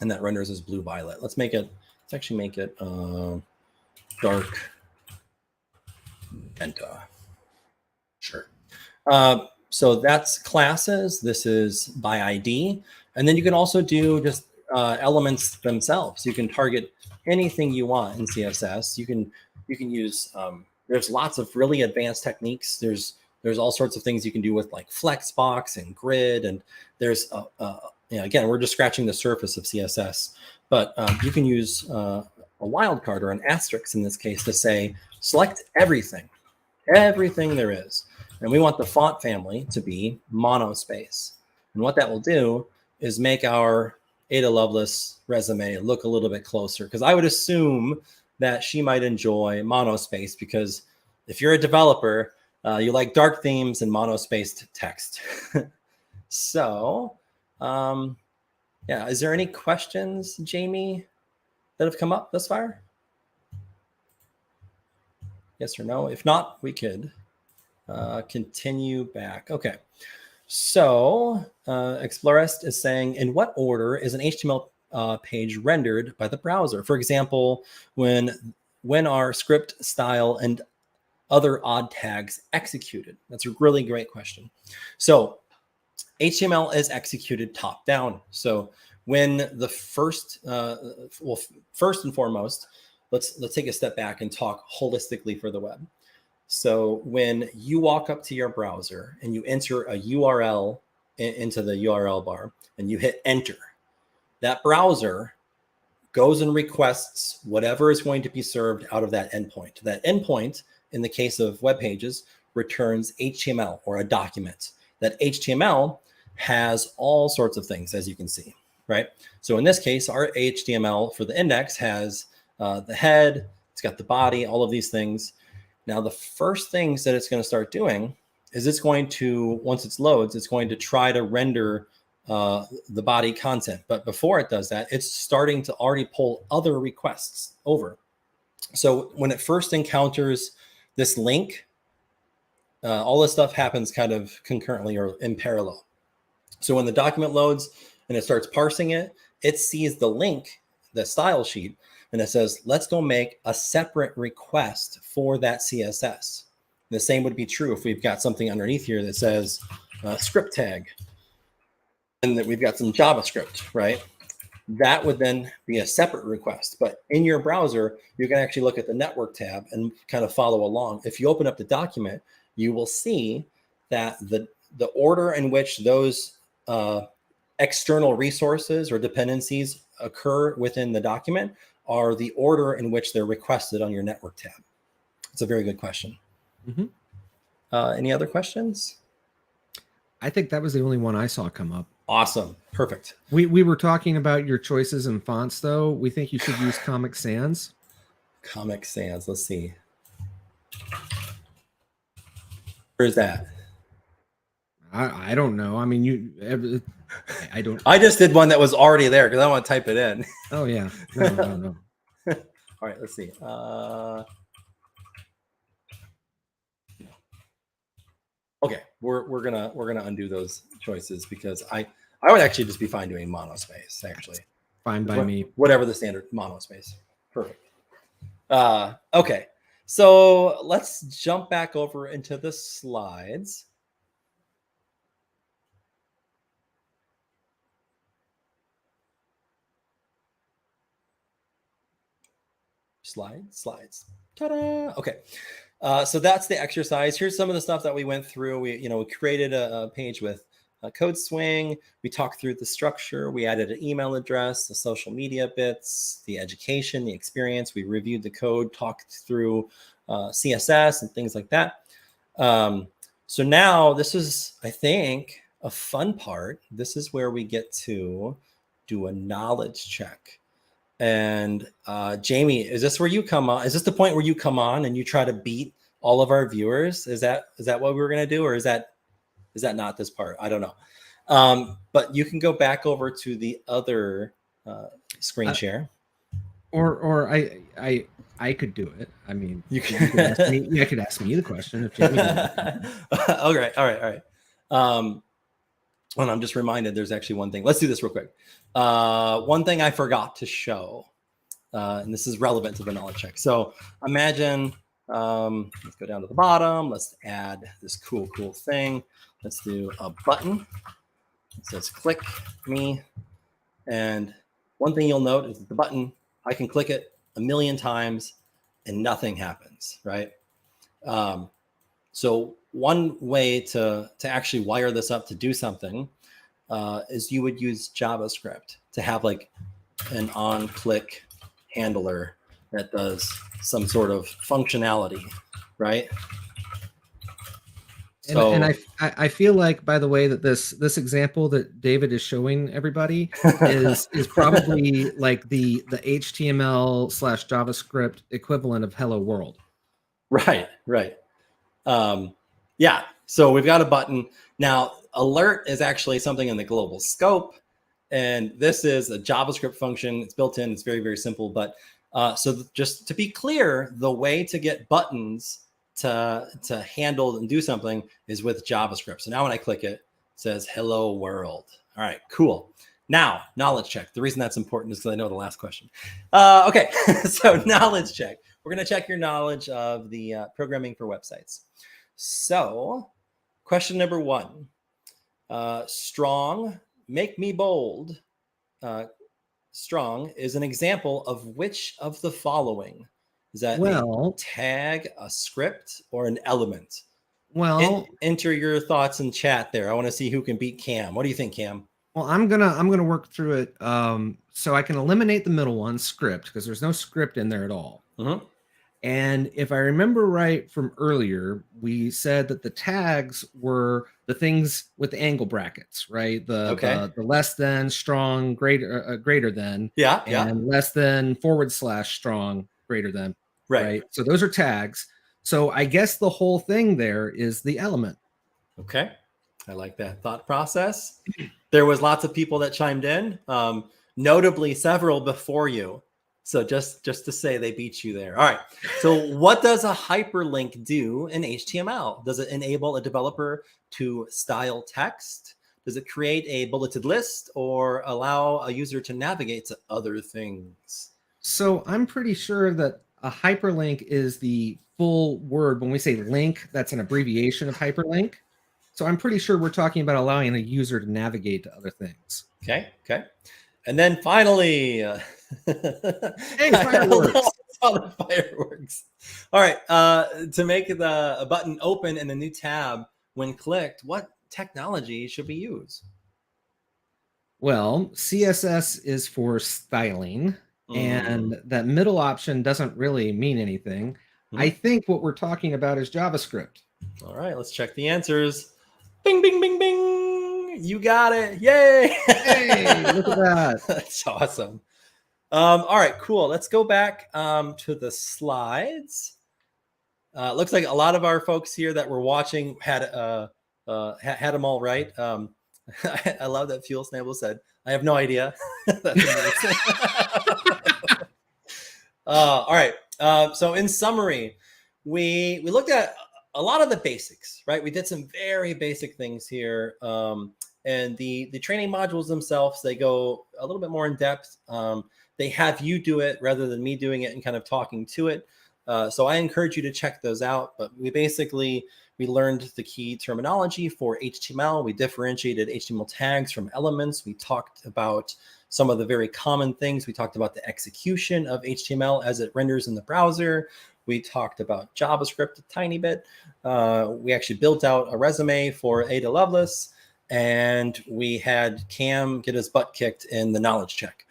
And that renders as blue violet. Let's actually make it dark magenta. Sure. So that's classes. This is by ID. And then you can also do just elements themselves. You can target anything you want in CSS. You can use, there's lots of really advanced techniques. There's all sorts of things you can do with like flexbox and grid. And there's, again, we're just scratching the surface of CSS, but you can use a wildcard or an asterisk in this case to say, select everything there is. And we want the font family to be monospace. And what that will do is make our Ada Lovelace resume look a little bit closer, because I would assume that she might enjoy monospace, because if you're a developer, you like dark themes and monospaced text. So, yeah, is there any questions, Jayme, that have come up thus far? Yes or no? If not, we could continue back. Okay. So Explorist is saying, in what order is an HTML page rendered by the browser? For example, when are script style and other odd tags executed? That's a really great question. So HTML is executed top down. So when the first and foremost, let's take a step back and talk holistically for the web. So when you walk up to your browser and you enter a URL into the URL bar and you hit enter, that browser goes and requests whatever is going to be served out of that endpoint. That endpoint, in the case of web pages, returns HTML or a document. That HTML has all sorts of things, as you can see, right? So in this case, our HTML for the index has the head, it's got the body, all of these things. Now, the first things that it's going to start doing is it's going to, once it loads, it's going to try to render the body content. But before it does that, it's starting to already pull other requests over. So when it first encounters this link, all this stuff happens kind of concurrently or in parallel. So when the document loads and it starts parsing it, it sees the link, the style sheet, and it says, let's go make a separate request for that CSS. The same would be true if we've got something underneath here that says script tag, and that we've got some JavaScript, right? That would then be a separate request. But in your browser, you can actually look at the network tab and kind of follow along. If you open up the document, you will see that the order in which those external resources or dependencies occur within the document are the order in which they're requested on your network tab. It's a very good question. Mm-hmm. Any other questions? I think that was the only one I saw come up. Awesome. Perfect. We were talking about your choices in fonts, though. We think you should use Comic Sans. Comic Sans. Let's see. Where's that? I don't know. I mean, I don't. I just did one that was already there because I want to type it in. Oh yeah. No. All right. Let's see. Okay, we're gonna undo those choices because I would actually just be fine doing monospace. Actually, Fine by me. Whatever the standard monospace. Perfect. Okay, so let's jump back over into the slides. Slides. Ta-da! Okay. So that's the exercise. Here's some of the stuff that we went through. We created a page with a code swing. We talked through the structure. We added an email address, the social media bits, the education, the experience. We reviewed the code, talked through CSS and things like that. So now this is, I think, a fun part. This is where we get to do a knowledge check. And Jayme, is this where you come on? Is this the point where you come on and you try to beat all of our viewers? Is that what we were going to do, or is that not this part? I don't know. But you can go back over to the other screen share, or I could do it. I mean, you could ask me. Yeah, I could ask me the question if Jayme all right. And I'm just reminded there's actually one thing. Let's do this real quick. One thing I forgot to show, and this is relevant to the knowledge check. So imagine, let's go down to the bottom. Let's add this cool thing. Let's do a button. It says click me. And one thing you'll note is that the button, I can click it a million times and nothing happens, right? So one way to actually wire this up to do something is you would use JavaScript to have like an on-click handler that does some sort of functionality, right? So, and I feel like, by the way, that this example that David is showing everybody is probably like the HTML / JavaScript equivalent of Hello World. Right. Yeah. So we've got a button. Now, alert is actually something in the global scope. And this is a JavaScript function. It's built in. It's very, very simple. But so just to be clear, the way to get buttons to handle and do something is with JavaScript. So now when I click it, it says hello world. All right, cool. Now, knowledge check. The reason that's important is because I know the last question. Okay, so knowledge check. We're going to check your knowledge of the programming for websites. So question number 1, strong, make me bold. Strong is an example of which of the following? Is that a tag, a script, or an element? Well, enter your thoughts in chat there. I want to see who can beat Cam. What do you think, Cam? Well, I'm gonna work through it so I can eliminate the middle one, script, because there's no script in there at all. Mm-hmm. And if I remember right from earlier, we said that the tags were the things with the angle brackets, right? The less than, strong, greater than, and less than, / strong, greater than, right? So those are tags. So I guess the whole thing there is the element. Okay, I like that thought process. There was lots of people that chimed in, notably several before you. So just to say they beat you there. All right. So what does a hyperlink do in HTML? Does it enable a developer to style text? Does it create a bulleted list or allow a user to navigate to other things? So I'm pretty sure that a hyperlink is the full word. When we say link, that's an abbreviation of hyperlink. So I'm pretty sure we're talking about allowing a user to navigate to other things. Okay. And then finally, Hey, fireworks. Fireworks. All right. To make a button open in a new tab when clicked, what technology should we use? Well, CSS is for styling, and that middle option doesn't really mean anything. I think what we're talking about is JavaScript. All right, let's check the answers. Bing, bing, bing, bing. You got it. Yay. Hey, look at that. That's awesome. All right, cool. Let's go back to the slides. Looks like a lot of our folks here that were watching had them all right. I love that Fuel Snable said, I have no idea. All right. So in summary, we looked at a lot of the basics, right? We did some very basic things here. And the training modules themselves, they go a little bit more in depth. They have you do it rather than me doing it and kind of talking to it. So I encourage you to check those out. But we learned the key terminology for HTML. We differentiated HTML tags from elements. We talked about some of the very common things. We talked about the execution of HTML as it renders in the browser. We talked about JavaScript a tiny bit. We actually built out a resume for Ada Lovelace, and we had Cam get his butt kicked in the knowledge check.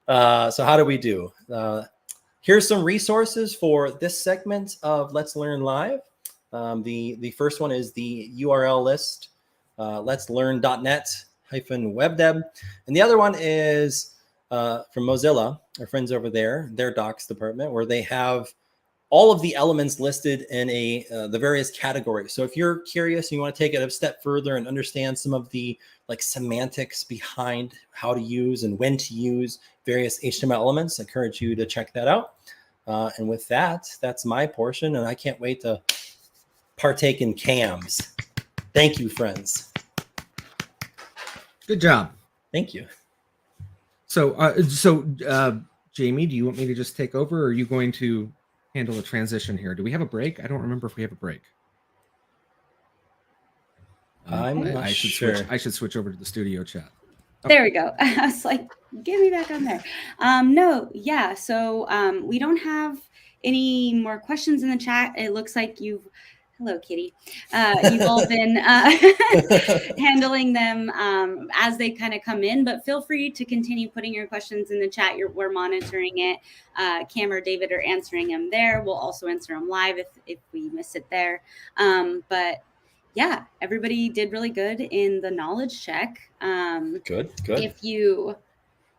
So how do we do? Here's some resources for this segment of Let's Learn Live. The first one is the URL list, letslearn.net-webdeb. And the other one is from Mozilla, our friends over there, their docs department, where they have all of the elements listed in the various categories. So if you're curious and you want to take it a step further and understand some of the semantics behind how to use and when to use various HTML elements, I encourage you to check that out. And with that, that's my portion, and I can't wait to partake in Cam's. Thank you, friends. Good job. Thank you. So Jayme, do you want me to just take over, or are you going to handle the transition here? Do we have a break? I don't remember if we have a break. I should switch over to the studio chat. Okay. There we go. I was like, get me back on there. No, yeah. So we don't have any more questions in the chat. It looks like hello, Kitty. You've all been handling them as they kind of come in, but feel free to continue putting your questions in the chat. We're monitoring it. Cam or David are answering them there. We'll also answer them live if we miss it there. But yeah, everybody did really good in the knowledge check. Good.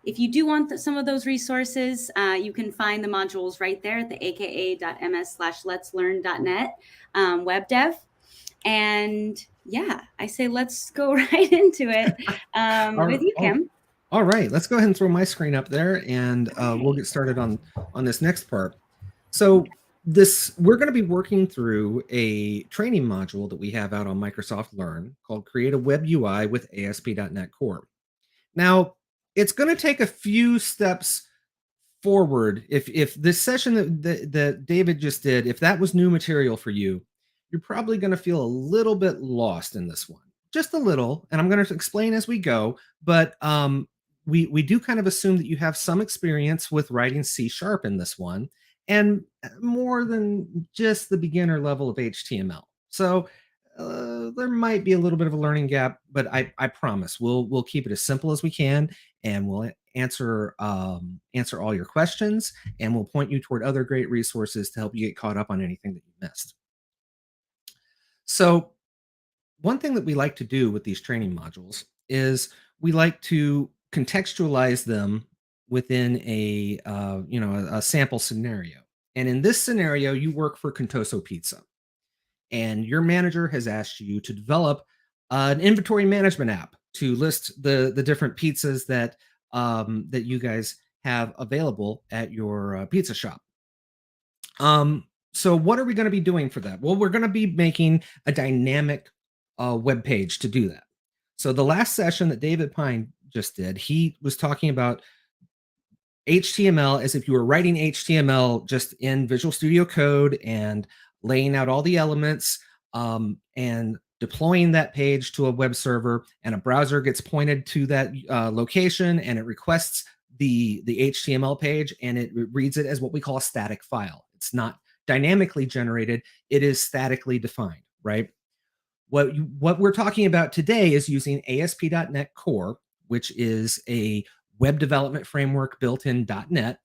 If you do want some of those resources, you can find the modules right there at the aka.ms/letslearn.net web dev. And yeah, I say let's go right into it with you, Kim. All right, let's go ahead and throw my screen up there, and we'll get started on this next part. So we're going to be working through a training module that we have out on Microsoft Learn called Create a Web UI with ASP.NET Core. Now, it's going to take a few steps forward. If this session that David just did, if that was new material for you, you're probably going to feel a little bit lost in this one, just a little. And I'm going to explain as we go. But we do kind of assume that you have some experience with writing C# in this one, and more than just the beginner level of HTML. So there might be a little bit of a learning gap, but I promise we'll keep it as simple as we can, and we'll answer all your questions, and we'll point you toward other great resources to help you get caught up on anything that you missed. So one thing that we like to do with these training modules is we like to contextualize them within a sample scenario. And in this scenario, you work for Contoso Pizza, and your manager has asked you to develop an inventory management app to list the different pizzas that you guys have available at your pizza shop. So what are we going to be doing for that? Well, we're going to be making a dynamic web page to do that. So the last session that David Pine just did, he was talking about HTML as if you were writing HTML just in Visual Studio Code and laying out all the elements and deploying that page to a web server, and a browser gets pointed to that location and it requests the HTML page, and it reads it as what we call a static file. It's not dynamically generated, it is statically defined, right? What we're talking about today is using ASP.NET Core, which is a web development framework built in .NET.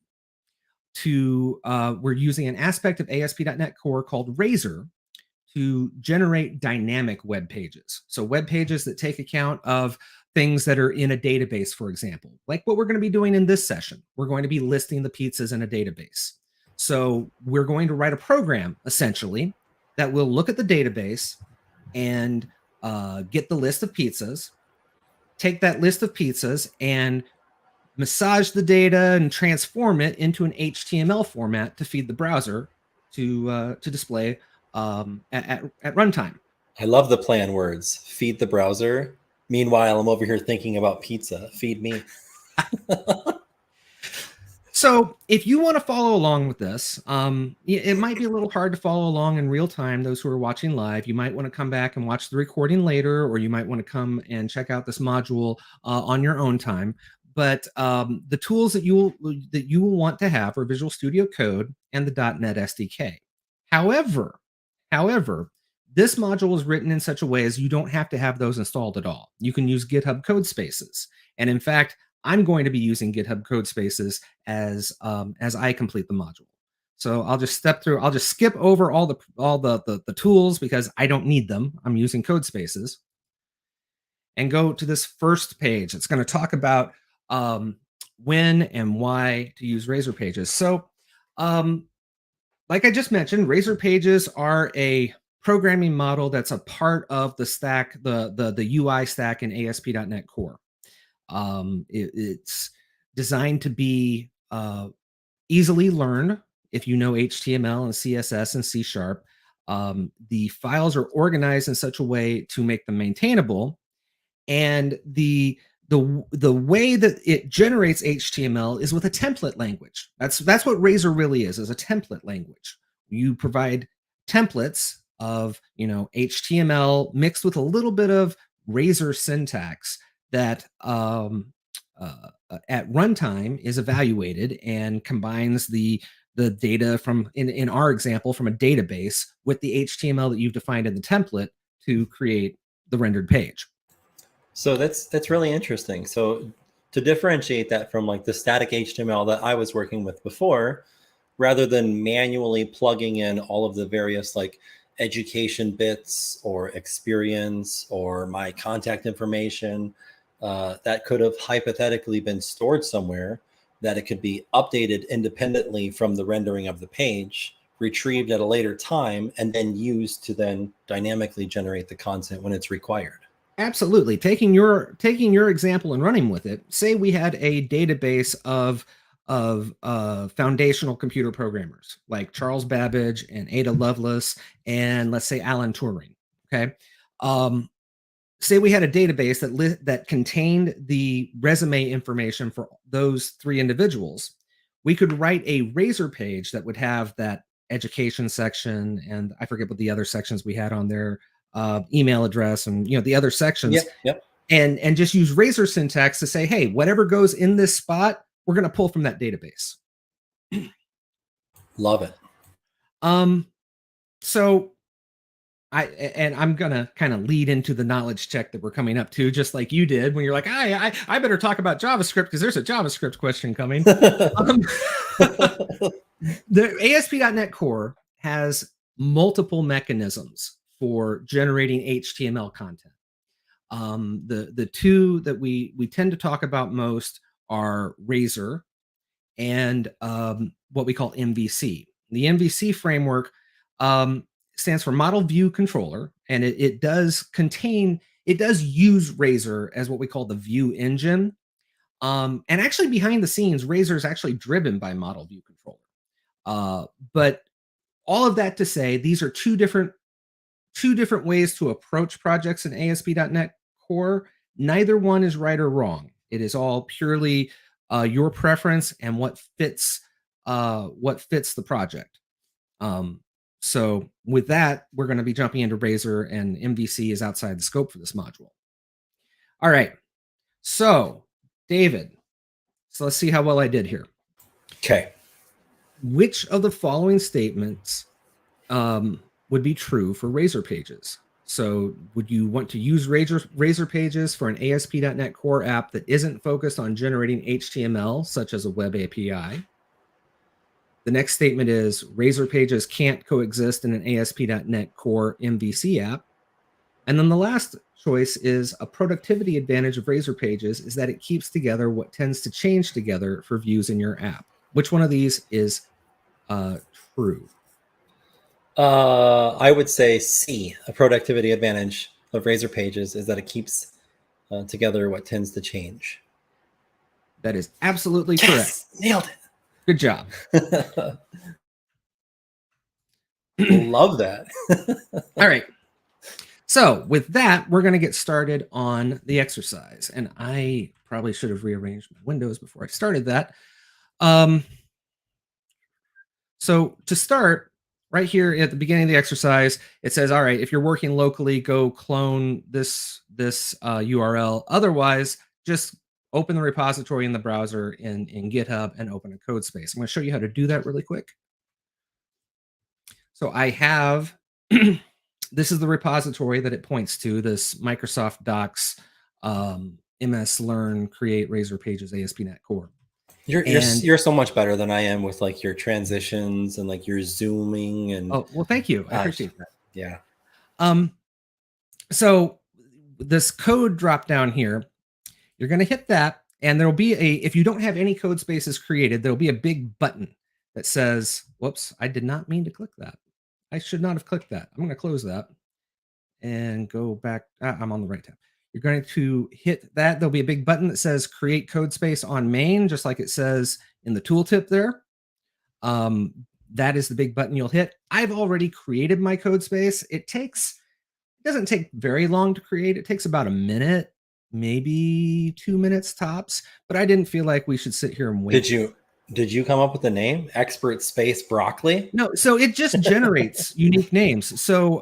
We're using an aspect of ASP.NET Core called Razor to generate dynamic web pages. So web pages that take account of things that are in a database, for example, like what we're going to be doing in this session. We're going to be listing the pizzas in a database. So we're going to write a program, essentially, that will look at the database and get the list of pizzas, take that list of pizzas and massage the data and transform it into an HTML format to feed the browser to display at runtime. I love the play on words. Feed the browser. Meanwhile, I'm over here thinking about pizza. Feed me. So if you want to follow along with this, it might be a little hard to follow along in real time, those who are watching live. You might want to come back and watch the recording later, or you might want to come and check out this module on your own time. But the tools that you will want to have are Visual Studio Code and the .NET SDK. However, this module is written in such a way as you don't have to have those installed at all. You can use GitHub code spaces. And in fact, I'm going to be using GitHub code spaces as I complete the module. So I'll just skip over all the tools because I don't need them. I'm using code spaces, and go to this first page. It's going to talk about when and why to use Razor pages. So like I just mentioned, Razor pages are a programming model that's a part of the stack, the UI stack in ASP.NET Core. It's designed to be easily learned if you know HTML and CSS and C#. The files are organized in such a way to make them maintainable, and the way that it generates HTML is with a template language. That's what Razor really is a template language. You provide templates of HTML mixed with a little bit of Razor syntax that at runtime is evaluated and combines the data from, in our example, from a database with the HTML that you've defined in the template to create the rendered page. So that's really interesting. So to differentiate that from like the static HTML that I was working with before, rather than manually plugging in all of the various like education bits or experience or my contact information, that could have hypothetically been stored somewhere, that it could be updated independently from the rendering of the page, retrieved at a later time, and then used to then dynamically generate the content when it's required. Absolutely. Taking your example and running with it, say we had a database of foundational computer programmers like Charles Babbage and Ada Lovelace and let's say Alan Turing. Okay. Say we had a database that contained the resume information for those three individuals. We could write a Razor page that would have that education section, and I forget what the other sections we had on there, email address, and the other sections. Yep. And just use Razor syntax to say, hey, whatever goes in this spot, we're going to pull from that database. Love it. So I'm gonna kind of lead into the knowledge check that we're coming up to, just like you did when you're like, I better talk about JavaScript because there's a JavaScript question coming. The ASP.NET Core has multiple mechanisms for generating HTML content. The two that we tend to talk about most are Razor and what we call MVC. The MVC framework stands for Model View Controller, and it does use Razor as what we call the view engine. And actually behind the scenes, Razor is actually driven by Model View Controller. But all of that to say, these are two different ways to approach projects in ASP.NET Core. Neither one is right or wrong. It is all purely your preference and what fits the project. So with that, we're going to be jumping into Razor, and MVC is outside the scope for this module. All right. So, David, so let's see how well I did here. Okay. Which of the following statements would be true for Razor pages? So would you want to use Razor pages for an ASP.NET Core app that isn't focused on generating HTML, such as a web API? The next statement is Razor pages can't coexist in an ASP.NET Core MVC app. And then the last choice is a productivity advantage of Razor pages is that it keeps together what tends to change together for views in your app. Which one of these is true? I would say C, a productivity advantage of Razor pages is that it keeps together what tends to change. That is absolutely correct. Nailed it. Good job. Love that. All right. So with that, we're going to get started on the exercise. And I probably should have rearranged my windows before I started that. So to start, right here at the beginning of the exercise, it says, all right, if you're working locally, go clone this URL. Otherwise, just open the repository in the browser in GitHub and open a code space. I'm going to show you how to do that really quick. So I have, this is the repository that it points to, this Microsoft Docs MS Learn Create Razor Pages ASP.NET Core. You're so much better than I am with like your transitions and like your zooming and. Oh, well, thank you. I appreciate that. Yeah. So this code drop down here, you're going to hit that, and there'll be if you don't have any code spaces created, there'll be a big button that says, whoops, I did not mean to click that. I should not have clicked that. I'm going to close that and go back. I'm on the right tab. You're going to hit that. There'll be a big button that says create code space on main, just like it says in the tooltip there. That is the big button you'll hit. I've already created my code space. It doesn't take very long to create. It takes about a minute, maybe 2 minutes tops, but I didn't feel like we should sit here and wait. Did you come up with the name Expert Space Broccoli? No, so it just generates unique names. So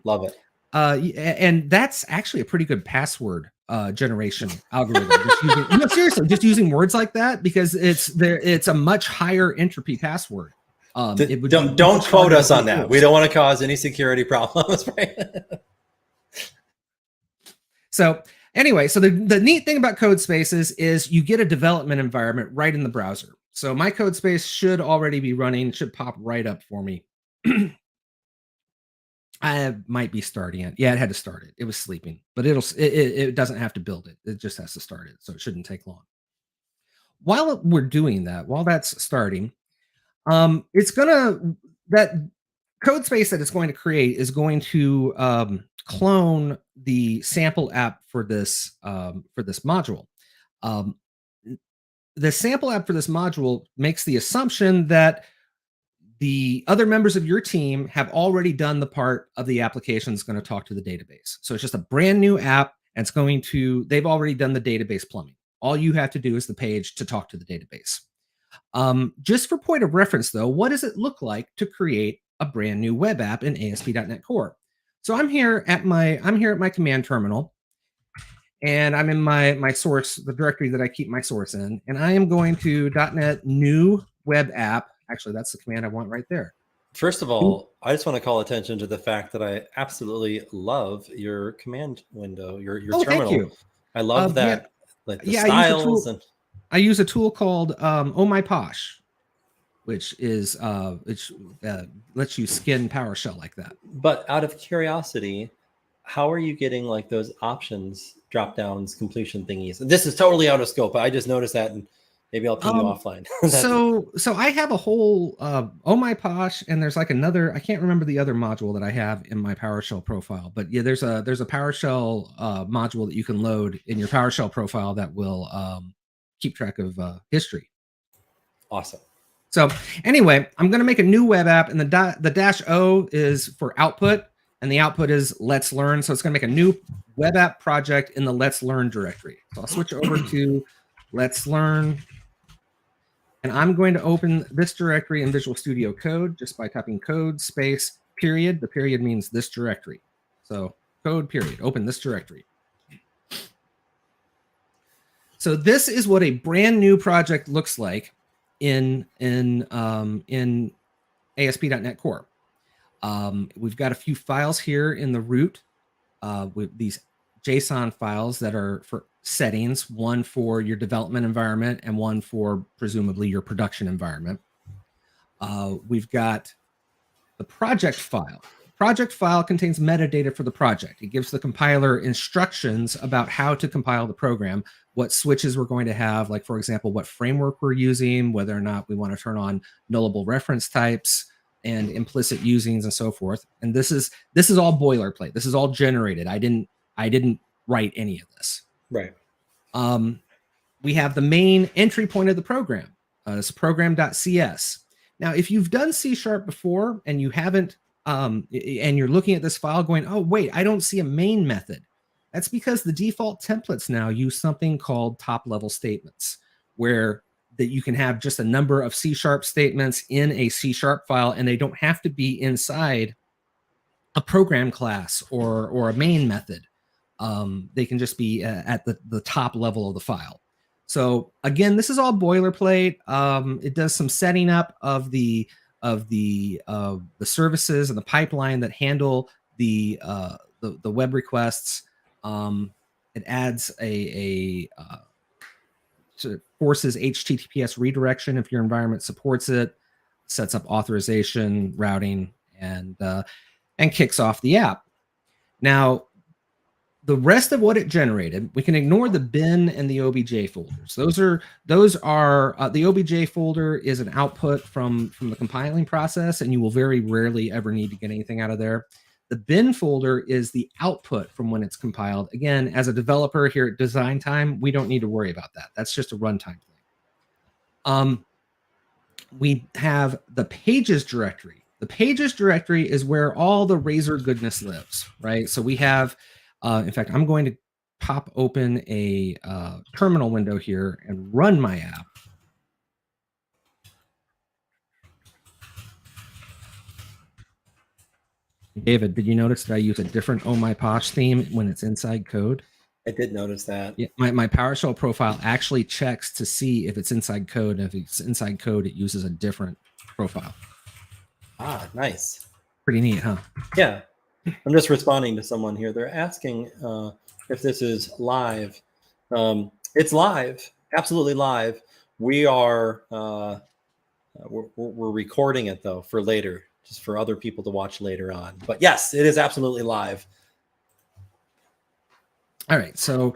love it. And that's actually a pretty good password generation algorithm. Seriously, just using words like that, because it's a much higher entropy password. Don't quote us on that. We don't want to cause any security problems, right? So anyway, so the neat thing about code spaces is you get a development environment right in the browser. So my code space should already be running, should pop right up for me. I might be starting it. Yeah, it had to start it. It was sleeping, but it doesn't have to build it. It just has to start it. So it shouldn't take long. While we're doing that, while that's starting, that code space that it's going to create is going to clone the sample app for this module. The sample app for this module makes the assumption that the other members of your team have already done the part of the application that's going to talk to the database. So it's just a brand new app, and they've already done the database plumbing. All you have to do is the page to talk to the database. Just for point of reference, though, what does it look like to create a brand new web app in ASP.NET Core? So I'm here at my command terminal, and I'm in my source, the directory that I keep my source in, and I am going to .NET new web app. Actually, that's the command I want right there. First of all, I just want to call attention to the fact that I absolutely love your command window, your terminal. Thank you. I love that, like the styles. I use a tool called Oh My Posh, which is lets you skin PowerShell like that. But out of curiosity, how are you getting like those options, drop downs, completion thingies? This is totally out of scope, but I just noticed that, and maybe I'll ping you offline. So I have a whole Oh My Posh, and there's like another, I can't remember the other module that I have in my PowerShell profile, but yeah, there's a PowerShell module that you can load in your PowerShell profile that will keep track of history. Awesome. So anyway, I'm going to make a new web app, and the -O is for output, and the output is Let's Learn. So it's going to make a new web app project in the Let's Learn directory. So I'll switch over to Let's Learn, and I'm going to open this directory in Visual Studio Code just by typing code space period. The period means this directory. So code period, open this directory. So this is what a brand new project looks like in ASP.NET Core. We've got a few files here in the root with these JSON files that are for settings, one for your development environment and one for presumably your production environment. We've got the project file. Project file contains metadata for the project. It gives the compiler instructions about how to compile the program, what switches we're going to have, like, for example, what framework we're using, whether or not we want to turn on nullable reference types and implicit usings and so forth. And this is all boilerplate. This is all generated. I didn't write any of this. Right. We have the main entry point of the program. It's program.cs. Now, if you've done C# before and you haven't, and you're looking at this file going, oh, wait, I don't see a main method. That's because the default templates now use something called top-level statements, where that you can have just a number of C# statements in a C# file, and they don't have to be inside a program class or a main method. They can just be at the top level of the file. So again, this is all boilerplate. It does some setting up of the services and the pipeline that handle the web requests. It adds so it forces HTTPS redirection if your environment supports it, sets up authorization, routing, and kicks off the app. Now, the rest of what it generated, we can ignore the bin and the OBJ folders. Those are the OBJ folder is an output from the compiling process, and you will very rarely ever need to get anything out of there. The bin folder is the output from when it's compiled. Again, as a developer here at Design Time, we don't need to worry about that. That's just a runtime thing. We have the pages directory. The pages directory is where all the Razor goodness lives, right? So we have, in fact, I'm going to pop open a terminal window here and run my app. David, did you notice that I use a different Oh My Posh theme when it's inside code? I did notice that. Yeah, my PowerShell profile actually checks to see if it's inside code. And if it's inside code, it uses a different profile. Ah, nice. Pretty neat, huh? Yeah. I'm just responding to someone here. They're asking if this is live. It's live, absolutely live. We are we're recording it though for later, just for other people to watch later on. But yes, it is absolutely live. All right, so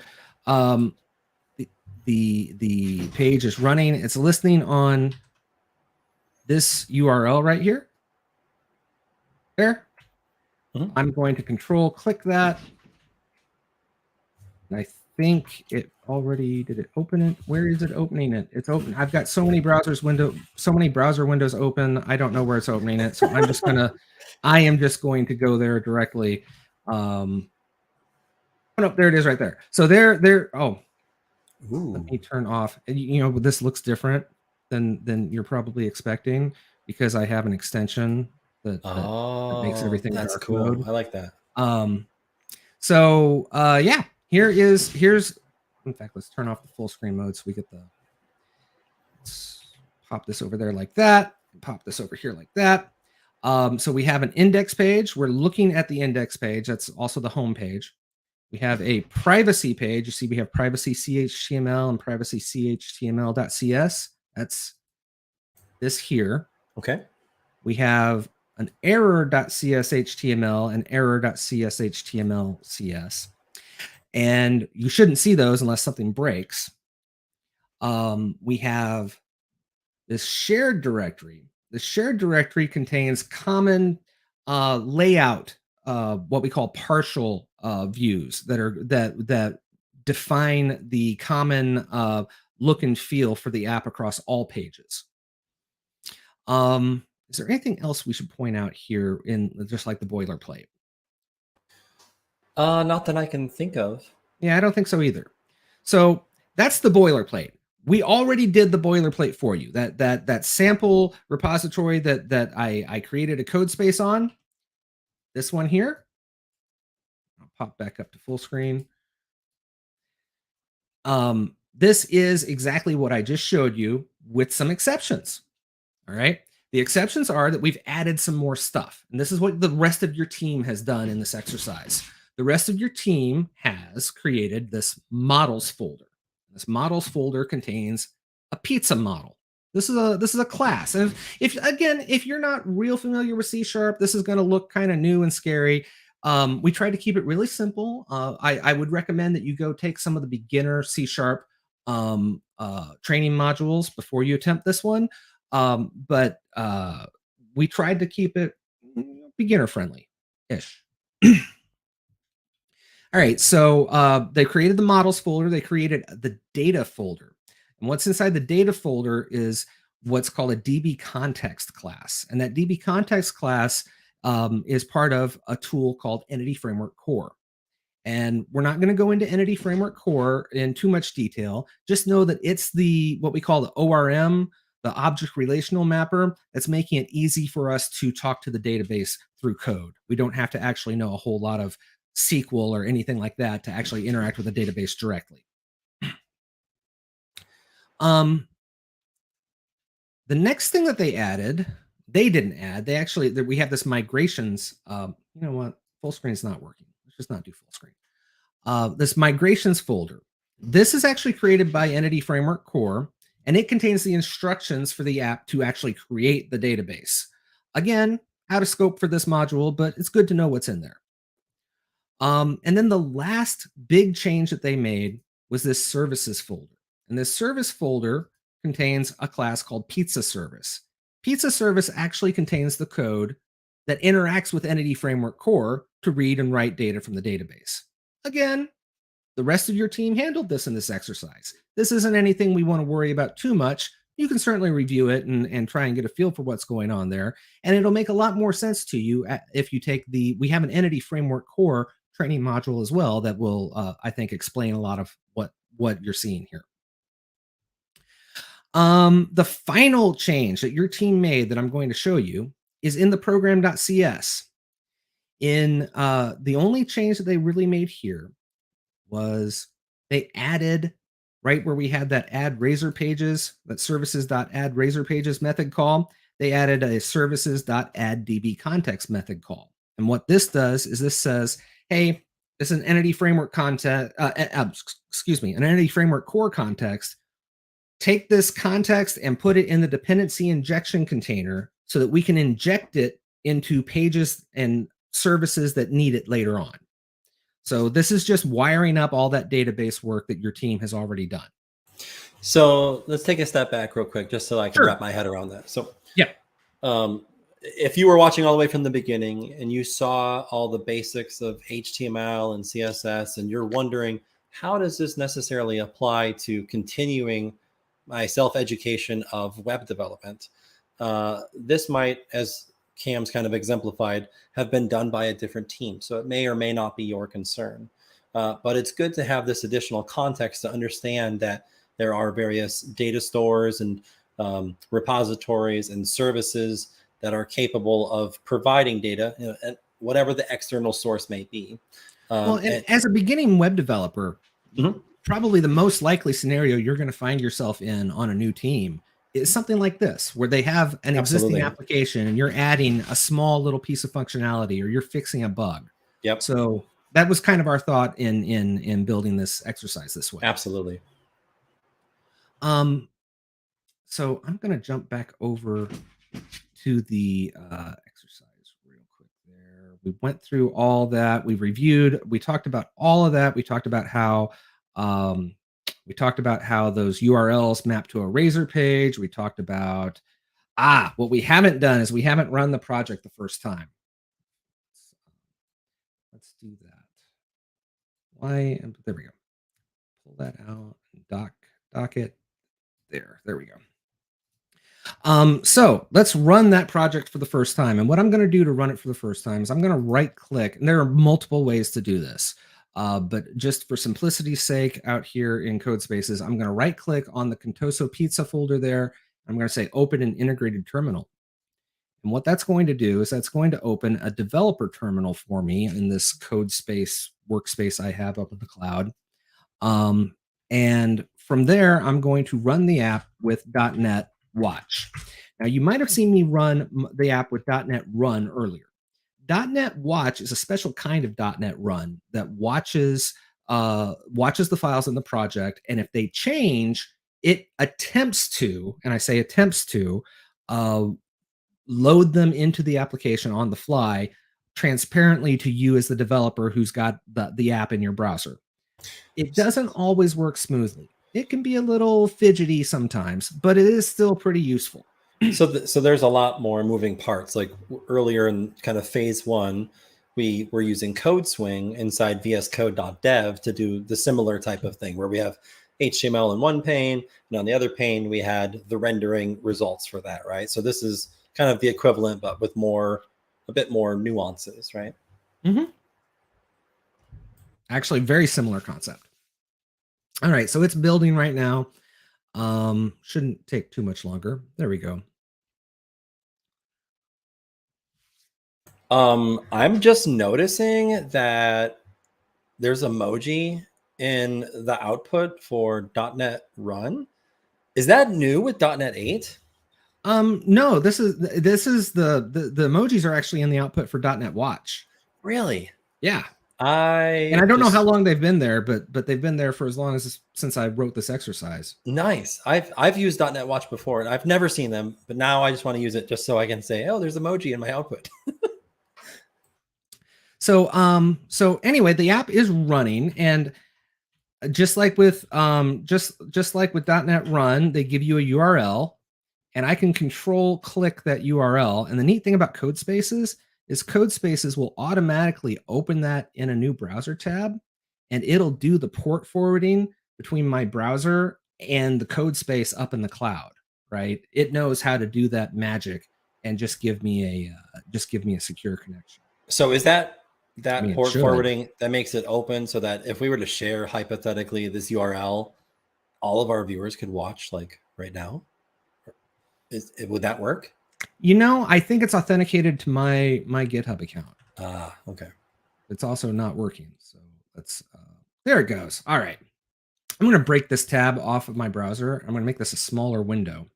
the page is running. It's listening on this URL right here. There. Mm-hmm. I'm going to control click that. And I think it already did it open it. Where is it opening it? It's open. I've got so many browser windows open. I don't know where it's opening it. So I'm just gonna I am just going to go there directly. Oh, no, there it is right there. So there. Oh, ooh. Let me turn off. You know, this looks different than you're probably expecting because I have an extension that makes everything. That's cool. Mode. I like that. Yeah, here's. In fact, let's turn off the full screen mode so we get the. Let's pop this over there like that. Pop this over here like that. So we have an index page. We're looking at the index page. That's also the home page. We have a privacy page. You see, we have privacy CHTML and privacy CHTML.cs. That's this here. Okay. We have an error.cshtml and error.cshtml.cs. And you shouldn't see those unless something breaks. We have this shared directory. The shared directory contains common layout, what we call partial views that define the common look and feel for the app across all pages. Is there anything else we should point out here in just like the boilerplate? Not that I can think of. Yeah, I don't think so either. So that's the boilerplate. We already did the boilerplate for you. That sample repository that I created a code space on. This one here. I'll pop back up to full screen. This is exactly what I just showed you with some exceptions. All right. The exceptions are that we've added some more stuff. And this is what the rest of your team has done in this exercise. The rest of your team has created this models folder. This models folder contains a pizza model. This is a class. And if you're not real familiar with C#, this is going to look kind of new and scary. We try to keep it really simple. I would recommend that you go take some of the beginner C# training modules before you attempt this one. But we tried to keep it beginner friendly ish. All right, so they created the models folder. They created the data folder. And what's inside the data folder is what's called a DB context class. And that DB context class is part of a tool called Entity Framework Core. And we're not going to go into Entity Framework Core in too much detail. Just know that it's what we call the ORM, the object relational mapper, that's making it easy for us to talk to the database through code. We don't have to actually know a whole lot of SQL or anything like that to actually interact with the database directly. The next thing that they didn't add, we have this migrations. You know what? Full screen is not working. Let's just not do full screen. This migrations folder. This is actually created by Entity Framework Core, and it contains the instructions for the app to actually create the database. Again, out of scope for this module, but it's good to know what's in there. And then the last big change that they made was this services folder. And this service folder contains a class called Pizza Service. Pizza Service actually contains the code that interacts with Entity Framework Core to read and write data from the database. Again, the rest of your team handled this in this exercise. This isn't anything we want to worry about too much. You can certainly review it and try and get a feel for what's going on there. And it'll make a lot more sense to you if you take we have an Entity Framework Core training module as well that will, I think, explain a lot of what you're seeing here. The final change that your team made that I'm going to show you is in the program.cs. The only change that they really made here was they added, right where we had that add razor pages, that services.add razor pages method call, they added a services.add db context method call. And what this does is this says, hey, this is an Entity Framework an Entity Framework Core context. Take this context and put it in the dependency injection container so that we can inject it into pages and services that need it later on. So this is just wiring up all that database work that your team has already done. So let's take a step back real quick, just so I can wrap my head around that. So yeah, if you were watching all the way from the beginning and you saw all the basics of HTML and CSS, and you're wondering, how does this necessarily apply to continuing my self-education of web development? This might, as Cam's kind of exemplified, have been done by a different team. So it may or may not be your concern. But it's good to have this additional context to understand that there are various data stores and repositories and services that are capable of providing data, and whatever the external source may be. And as a beginning web developer, probably the most likely scenario you're going to find yourself in on a new team is something like this, where they have an existing application and you're adding a small little piece of functionality, or you're fixing a bug. Yep. So that was kind of our thought in building this exercise this way. Absolutely. So I'm going to jump back over to the exercise real quick there. We went through all that. We reviewed. We talked about all of that. We talked about how those URLs map to a razor page. We talked about what we haven't done is we haven't run the project the first time. Let's do that. There we go. Pull that out and dock it. there. There we go. So let's run that project for the first time. And what I'm going to do to run it for the first time is I'm going to right click, and there are multiple ways to do this. But just for simplicity's sake out here in Codespaces, I'm going to right click on the Contoso Pizza folder there. I'm going to say open an integrated terminal. And what that's going to do is that's going to open a developer terminal for me in this Codespace workspace I have up in the cloud. And from there, I'm going to run the app with .NET Watch. Now, you might have seen me run the app with .NET Run earlier. .NET Watch is a special kind of .NET Run that watches the files in the project, and if they change, it attempts to, and I say attempts to, load them into the application on the fly, transparently to you as the developer who's got the app in your browser. It doesn't always work smoothly. It can be a little fidgety sometimes, but it is still pretty useful. So there's a lot more moving parts. Like earlier in kind of phase 1, we were using CodeSwing inside vscode.dev to do the similar type of thing where we have HTML in one pane, and on the other pane, we had the rendering results for that, right? So this is kind of the equivalent, but with a bit more nuances, right? Mm-hmm. Actually, very similar concept. All right, so it's building right now. Shouldn't take too much longer. There we go. I'm just noticing that there's emoji in the output for .NET Run. Is that new with .NET 8? No, this is the emojis are actually in the output for .NET Watch. Really? Yeah. I don't know how long they've been there, but they've been there for as long as since I wrote this exercise. Nice. I've used .NET Watch before, and I've never seen them, but now I just want to use it just so I can say, oh, there's emoji in my output. So anyway, the app is running, and just like with just like with .NET Run, they give you a URL, and I can control click that URL. And the neat thing about Codespaces is Codespaces will automatically open that in a new browser tab, and it'll do the port forwarding between my browser and the Codespace up in the cloud, right? It knows how to do that magic and just give me a secure connection. So is that port forwarding that makes it open so that if we were to share hypothetically this URL, all of our viewers could watch like right now? Would that work? I think it's authenticated to my GitHub account. Okay. It's also not working. So let's, there it goes. All right. I'm going to break this tab off of my browser. I'm going to make this a smaller window.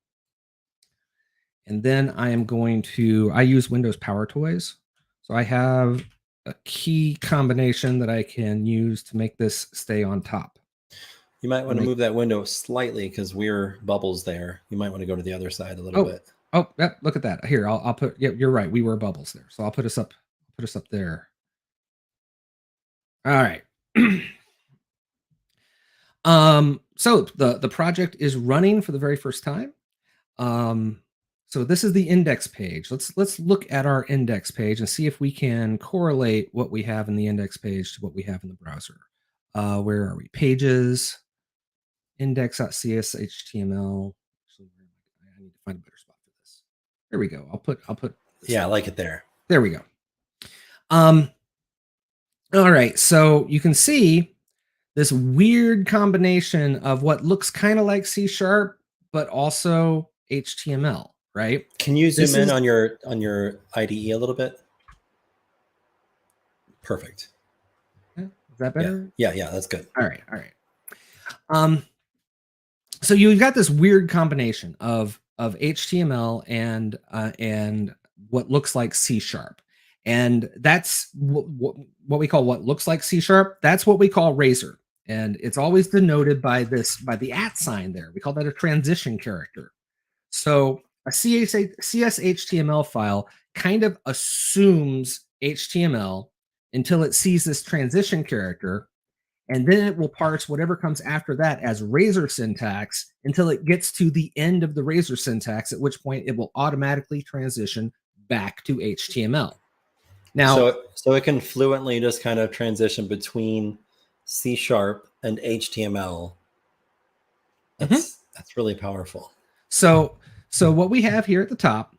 And then I use Windows Power Toys. So I have a key combination that I can use to make this stay on top. You might want to move that window slightly because we're bubbles there. You might want to go to the other side a little bit. Oh, yeah, look at that. Here, I'll put, yeah, you're right. We were bubbles there. So I'll put us up there. All right. So the project is running for the very first time. So this is the index page. Let's look at our index page and see if we can correlate what we have in the index page to what we have in the browser. Where are we? Pages, index.cs HTML. Actually, I need to find a better spot for this. There we go. I'll put. Yeah, I like it there. There we go. All right. So you can see this weird combination of what looks kind of like C#, but also HTML. Right? Can you zoom in on your IDE a little bit? Perfect. Is that better? Yeah, that's good. All right. So you've got this weird combination of HTML and what looks like C#, and that's what we call what looks like C#. That's what we call Razor, and it's always denoted by the @ sign there. We call that a transition character. So a CSHTML file kind of assumes HTML until it sees this transition character, and then it will parse whatever comes after that as Razor syntax until it gets to the end of the Razor syntax, at which point it will automatically transition back to HTML. Now, so it can fluently just kind of transition between C# and HTML. That's really powerful. So what we have here at the top,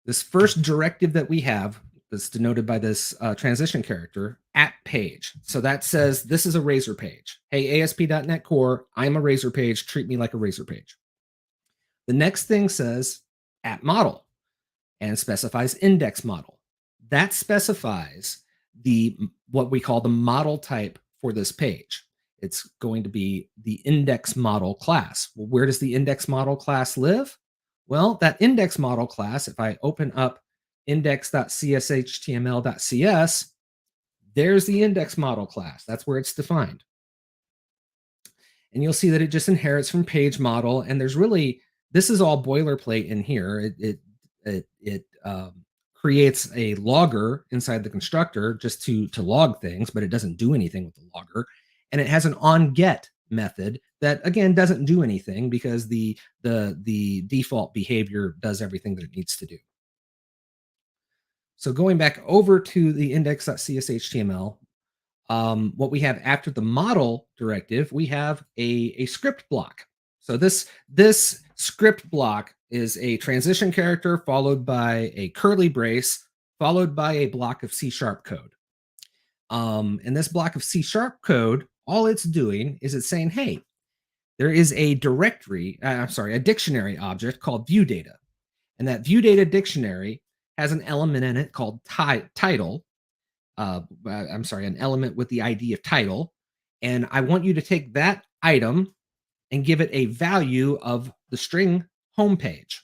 this first directive that we have is denoted by this transition character, at page. So that says this is a Razor page. Hey, ASP.NET Core, I'm a Razor page. Treat me like a Razor page. The next thing says at model and specifies index model. That specifies what we call the model type for this page. It's going to be the index model class. Well, where does the index model class live? Well, that index model class, if I open up index.cshtml.cs, there's the index model class. That's where it's defined. And you'll see that it just inherits from page model. And there's really, this is all boilerplate in here. It creates a logger inside the constructor just to log things, but it doesn't do anything with the logger. And it has an onGet method that, again, doesn't do anything because the default behavior does everything that it needs to do. So going back over to the index.cshtml, what we have after the model directive, we have a script block. So this script block is a transition character followed by a curly brace, followed by a block of C# code. And this block of C# code, all it's doing is it's saying, hey, there is a directory, a dictionary object called viewData. And that viewData dictionary has an element in it called title. An element with the ID of title. And I want you to take that item and give it a value of the string homepage.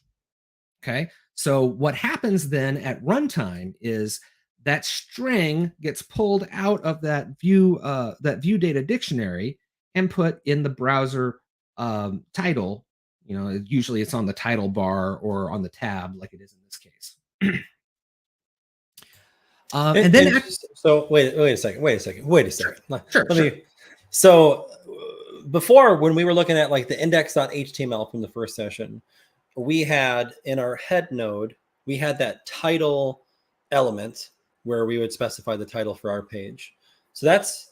Okay. So what happens then at runtime is that string gets pulled out of that viewData dictionary and put in the browser title. You know, usually it's on the title bar or on the tab, like it is in this case. And then, so wait a second. Sure. So before, when we were looking at like the index.html from the first session, we had in our head node, we had that title element where we would specify the title for our page. So that's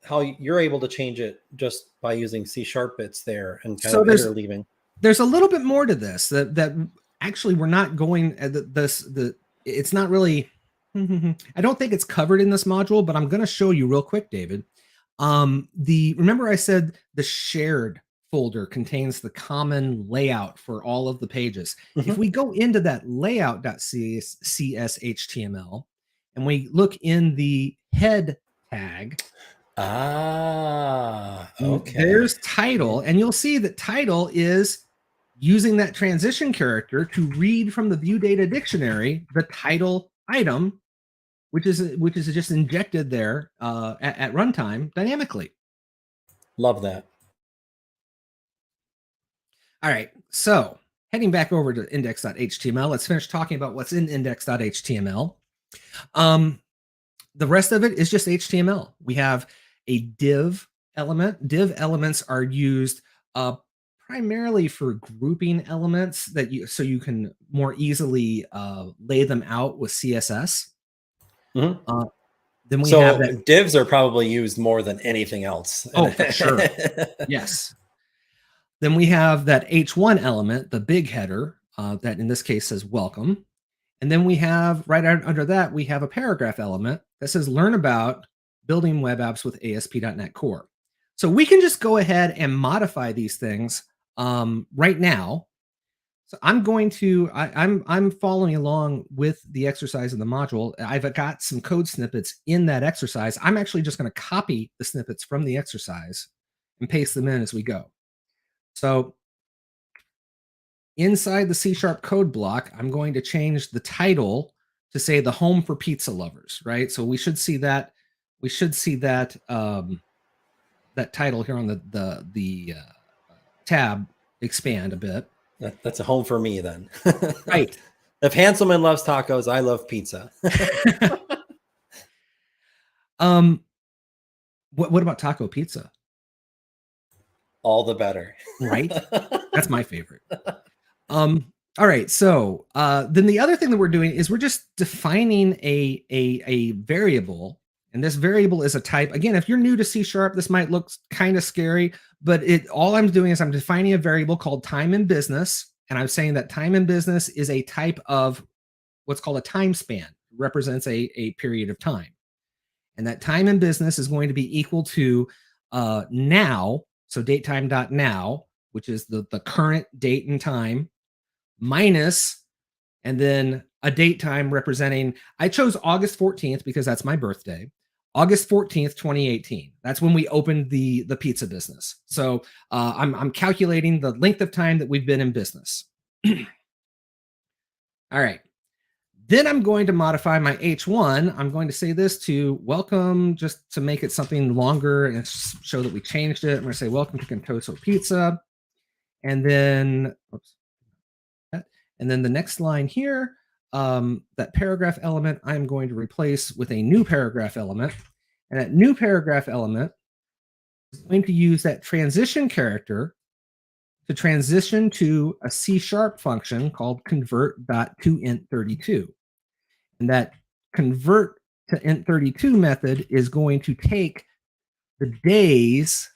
how you're able to change it just by using C# bits there and kind of header leaving. There's a little bit more to this that actually we're not going it's not really. I don't think it's covered in this module, but I'm going to show you real quick, David. Remember I said the shared folder contains the common layout for all of the pages. Mm-hmm. If we go into that layout.cshtml and we look in the head tag, okay, there's title, and you'll see that title is using that transition character to read from the viewData dictionary the title item, which is just injected there at runtime dynamically. Love that. All right, so heading back over to index.html, let's finish talking about what's in index.html. The rest of it is just HTML. We have a div element. Div elements are used primarily for grouping elements so you can more easily lay them out with CSS. Mm-hmm. Then we have that divs are probably used more than anything else. Oh, for sure. Yes. Then we have that H1 element, the big header, that in this case says welcome. And then we have right under that, we have a paragraph element that says learn about building web apps with ASP.NET Core. So we can just go ahead and modify these things right now. So I'm following along with the exercise in the module. I've got some code snippets in that exercise. I'm actually just going to copy the snippets from the exercise and paste them in as we go. So inside the C# code block, I'm going to change the title to say the home for pizza lovers, right? So we should see that. We should see that that title here on the tab expand a bit. That's a home for me then. Right. If Hanselman loves tacos, I love pizza. What about taco pizza? All the better. Right? That's my favorite. All right. So then the other thing that we're doing is we're just defining a variable. And this variable is a type. Again, if you're new to C#, this might look kind of scary, but all I'm doing is I'm defining a variable called time in business. And I'm saying that time in business is a type of what's called a time span. It represents a period of time. And that time in business is going to be equal to now, so datetime.now, which is the current date and time, minus, and then a date time representing, I chose August 14th because that's my birthday. August 14th, 2018. That's when we opened the pizza business. So I'm calculating the length of time that we've been in business. All right. Then I'm going to modify my H1. I'm going to say this to welcome, just to make it something longer and show that we changed it. I'm going to say welcome to Contoso Pizza. And then, oops, and then the next line here, that paragraph element, I'm going to replace with a new paragraph element. And that new paragraph element is going to use that transition character to transition to a C# function called convert.toInt32. And that convert to int32 method is going to take the days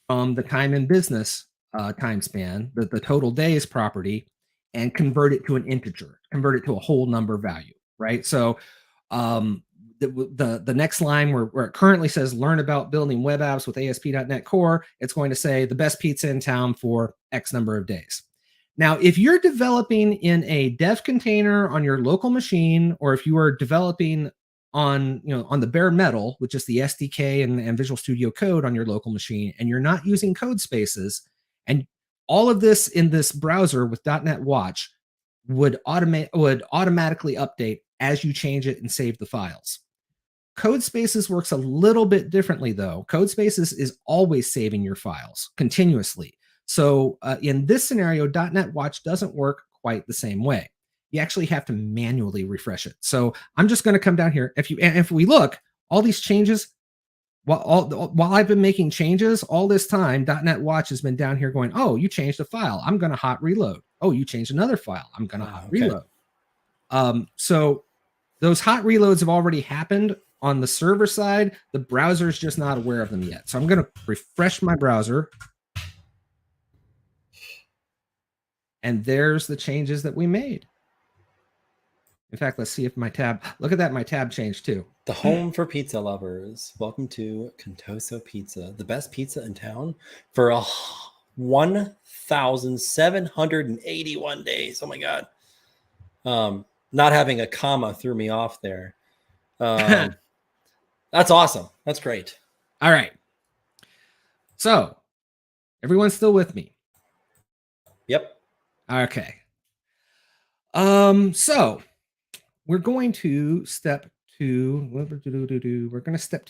from the time in business time span, the total days property, and convert it to an integer, convert it to a whole number value, right? So the next line where it currently says learn about building web apps with ASP.NET Core, it's going to say the best pizza in town for X number of days. Now, if you're developing in a dev container on your local machine, or if you are developing on the bare metal, which is the SDK and Visual Studio Code on your local machine, and you're not using code spaces, and all of this in this browser with .NET Watch would automatically update as you change it and save the files. Code Spaces works a little bit differently, though. Code Spaces is always saving your files continuously. So in this scenario, .NET Watch doesn't work quite the same way. You actually have to manually refresh it. So I'm just going to come down here. If we look, all these changes, while I've been making changes all this time, .NET Watch has been down here going, oh, you changed a file. I'm going to hot reload. Oh, you changed another file. I'm going to hot reload. So those hot reloads have already happened on the server side. The browser is just not aware of them yet. So I'm going to refresh my browser. And there's the changes that we made. In fact, let's see if my tab, look at that, my tab changed too. The home for pizza lovers. Welcome to Contoso Pizza, the best pizza in town for 1,781 days. Oh my God. Not having a comma threw me off there. That's awesome. That's great. All right. So everyone's still with me? Yep. Okay. So we're going to step to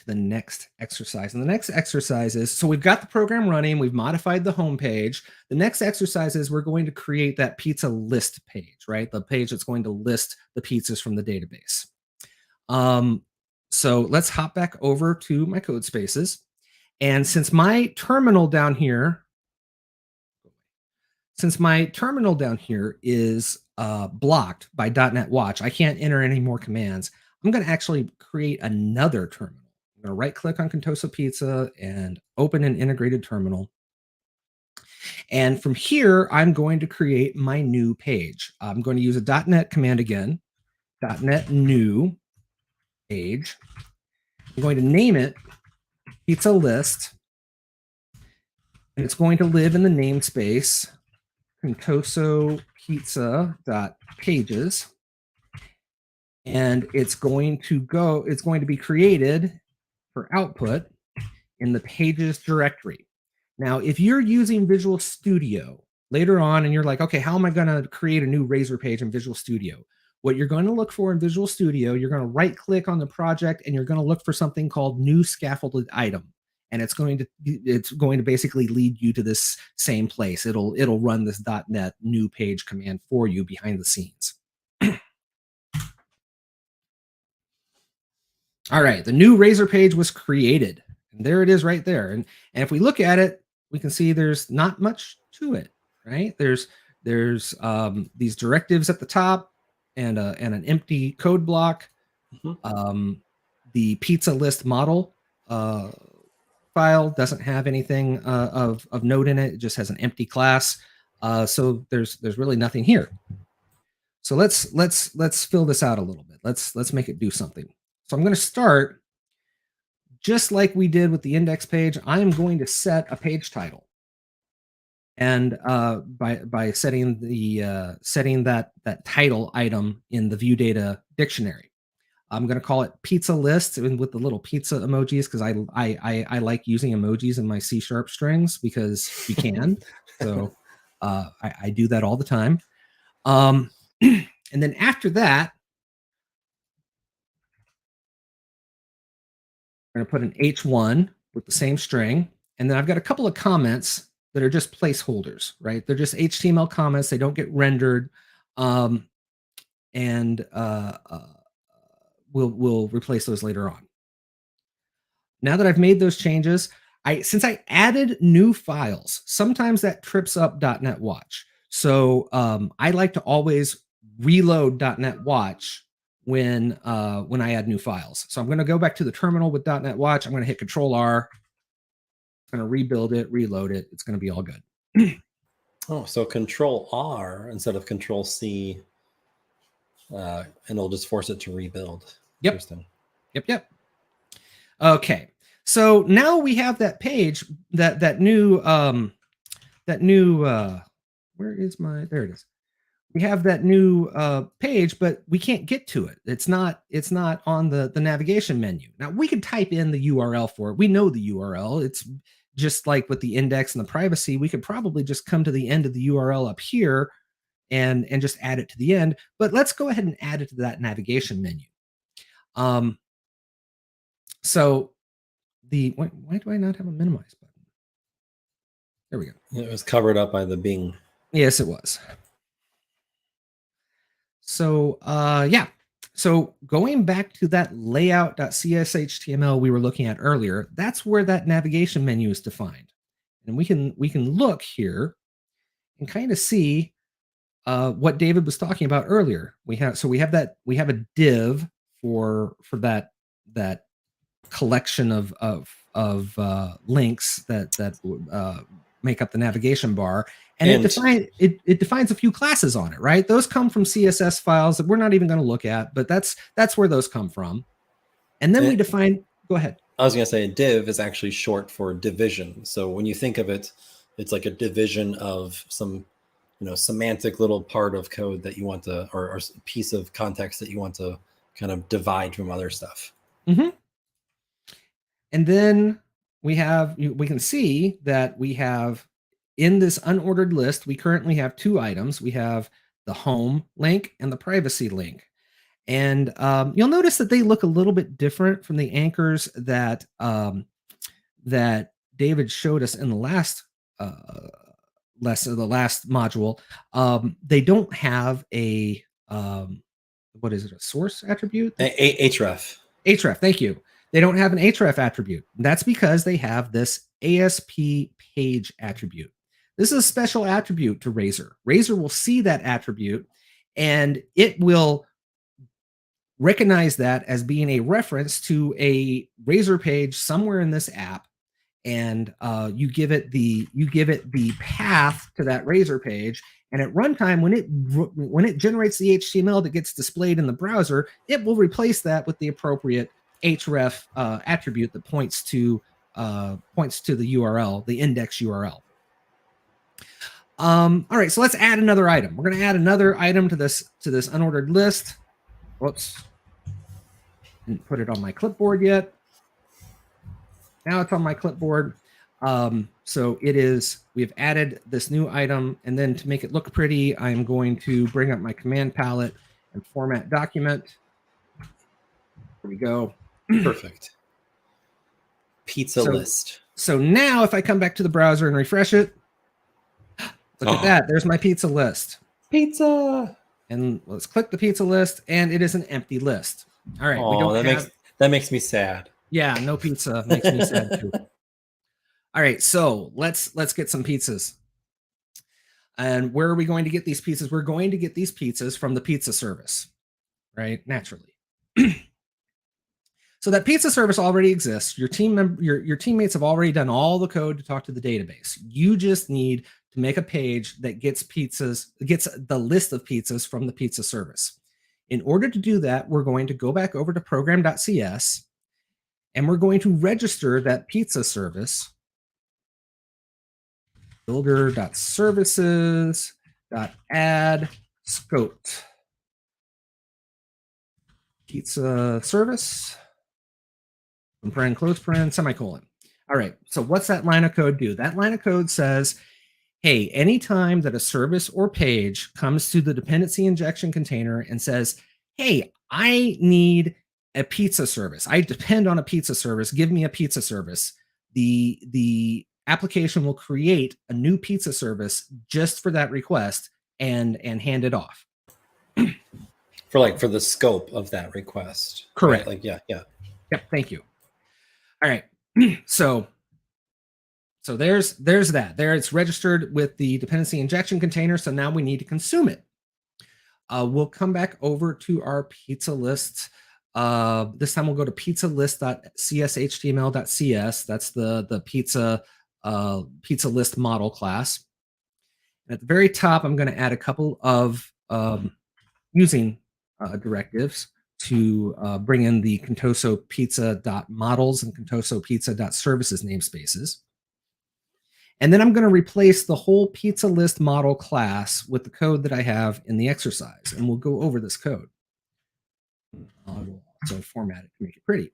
the next exercise. And the next exercise is, so we've got the program running, we've modified the home page. The next exercise is we're going to create that pizza list page, right? The page that's going to list the pizzas from the database. So let's hop back over to my code spaces. And since my terminal down here is blocked by .NET Watch, I can't enter any more commands. I'm going to actually create another terminal. I'm going to right-click on Contoso Pizza and open an integrated terminal. And from here, I'm going to create my new page. I'm going to use a .NET command again, .NET new page. I'm going to name it pizza list, and it's going to live in the namespace Contoso Pizza.pages, and it's going to be created for output in the pages directory. Now, if you're using Visual Studio later on and you're like, okay, how am I going to create a new Razor page in Visual Studio? What you're going to look for in Visual Studio, you're going to right click on the project and you're going to look for something called new scaffolded item. And it's going to basically lead you to this same place. It'll run this .NET new page command for you behind the scenes. All right, the new Razor page was created. And there it is right there. And if we look at it, we can see there's not much to it, right? There's these directives at the top and an empty code block. Mm-hmm. The pizza list model file doesn't have anything of note in it. It just has an empty class. So there's really nothing here. So let's fill this out a little bit. Let's make it do something. So I'm going to start just like we did with the index page. I am going to set a page title, and by setting the setting that title item in the view data dictionary. I'm going to call it pizza list with the little pizza emojis, because I like using emojis in my C# strings because you can. So I do that all the time. And then after that, I'm going to put an H1 with the same string. And then I've got a couple of comments that are just placeholders, right? They're just HTML comments. They don't get rendered. We'll replace those later on. Now that I've made those changes, since I added new files, sometimes that trips up .NET Watch. So I like to always reload .NET Watch when I add new files. So I'm going to go back to the terminal with .NET Watch. I'm going to hit Control-R. I'm going to rebuild it, reload it. It's going to be all good. Oh, so Control-R instead of Control-C, and it'll just force it to rebuild. Yep. Interesting. Yep. Okay. So now we have that page, that new where is my, there it is. We have that new page, but we can't get to it. It's not on the navigation menu. Now we could type in the URL for it. We know the URL. It's just like with the index and the privacy. We could probably just come to the end of the URL up here and just add it to the end. But let's go ahead and add it to that navigation menu. So why do I not have a minimize button? There we go. It was covered up by the Bing. Yes, it was. So yeah. So going back to that layout.cshtml we were looking at earlier, that's where that navigation menu is defined. And we can look here and kind of see what David was talking about earlier. We have a div for that collection of links that make up the navigation bar, and it defines a few classes on it, right? Those come from CSS files that we're not even going to look at, but that's where those come from. And then we define. Go ahead. I was going to say div is actually short for division. So when you think of it, it's like a division of some semantic little part of code that you want to, or piece of context that you want to kind of divide from other stuff. Mm-hmm. And then we can see that we have in this unordered list, we currently have two items. We have the home link and the privacy link. And you'll notice that they look a little bit different from the anchors that David showed us in the last the last module. They don't have a what is it, a source attribute? href. Href, thank you. They don't have an href attribute. That's because they have this ASP page attribute. This is a special attribute to Razor. Razor will see that attribute, and it will recognize that as being a reference to a Razor page somewhere in this app, and you give it the path to that Razor page. And at runtime, when it generates the HTML that gets displayed in the browser, it will replace that with the appropriate href attribute that points to the URL, the index URL. All right, so let's add another item. We're going to add another item to this unordered list. Whoops, didn't put it on my clipboard yet. Now it's on my clipboard. So it is. We've added this new item, and then to make it look pretty, I'm going to bring up my command palette and format document. Here we go. Perfect. Pizza list. So now if I come back to the browser and refresh it, look at that. There's my pizza list. Pizza. And let's click the pizza list, and it is an empty list. All right. Oh, that makes me sad. Yeah, no pizza makes me sad too. All right, so let's get some pizzas. And where are we going to get these pizzas? We're going to get these pizzas from the pizza service, right? Naturally. So that pizza service already exists. Your teammates have already done all the code to talk to the database. You just need to make a page that gets the list of pizzas from the pizza service. In order to do that, we're going to go back over to program.cs and we're going to register that pizza service builder.services.add scoped pizza service, paren, close paren, semicolon. All right, so what's that line of code do? That line of code says, hey, anytime that a service or page comes to the dependency injection container and says, hey, I need a pizza service, I depend on a pizza service, give me a pizza service, the application will create a new pizza service just for that request and hand it off. For the scope of that request. Correct. Right? Like, yeah. Yep, thank you. All right, so there's that. There it's registered with the dependency injection container, so now we need to consume it. We'll come back over to our pizza list. This time we'll go to pizza list.cshtml.cs. That's the pizza list model class. And at the very top, I'm going to add a couple of using directives to bring in the Contoso pizza.models and Contoso pizza.services namespaces. And then I'm going to replace the whole pizza list model class with the code that I have in the exercise. And we'll go over this code. We'll also format it to make it pretty.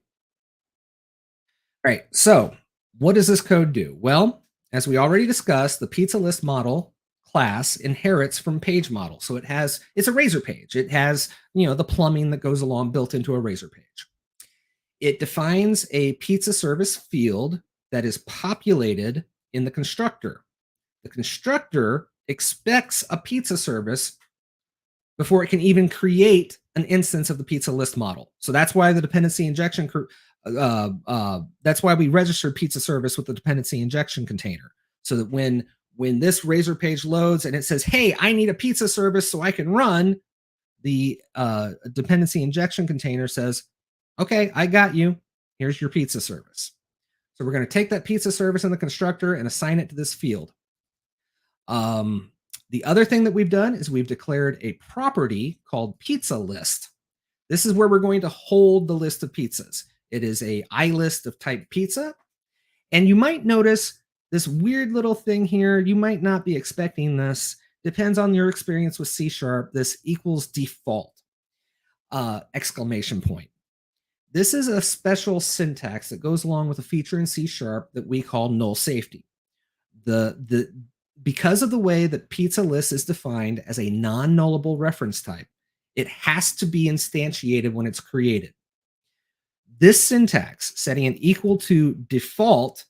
All right, so what does this code do? Well, as we already discussed, the pizza list model class inherits from page model. So it's a razor page. It has, the plumbing that goes along built into a razor page. It defines a pizza service field that is populated in the constructor. The constructor expects a pizza service before it can even create an instance of the pizza list model. So that's why the dependency injection, that's why we registered pizza service with the dependency injection container. So that when this razor page loads and it says, hey, I need a pizza service so I can run, the dependency injection container says, okay, I got you. Here's your pizza service. So we're going to take that pizza service in the constructor and assign it to this field. The other thing that we've done is we've declared a property called pizza list. This is where we're going to hold the list of pizzas. It is a iList of type pizza. And you might notice this weird little thing here. You might not be expecting this. Depends on your experience with C#. This equals default, exclamation point. This is a special syntax that goes along with a feature in C# that we call null safety. Because of the way that pizza list is defined as a non-nullable reference type, it has to be instantiated when it's created. This syntax, setting an equal to default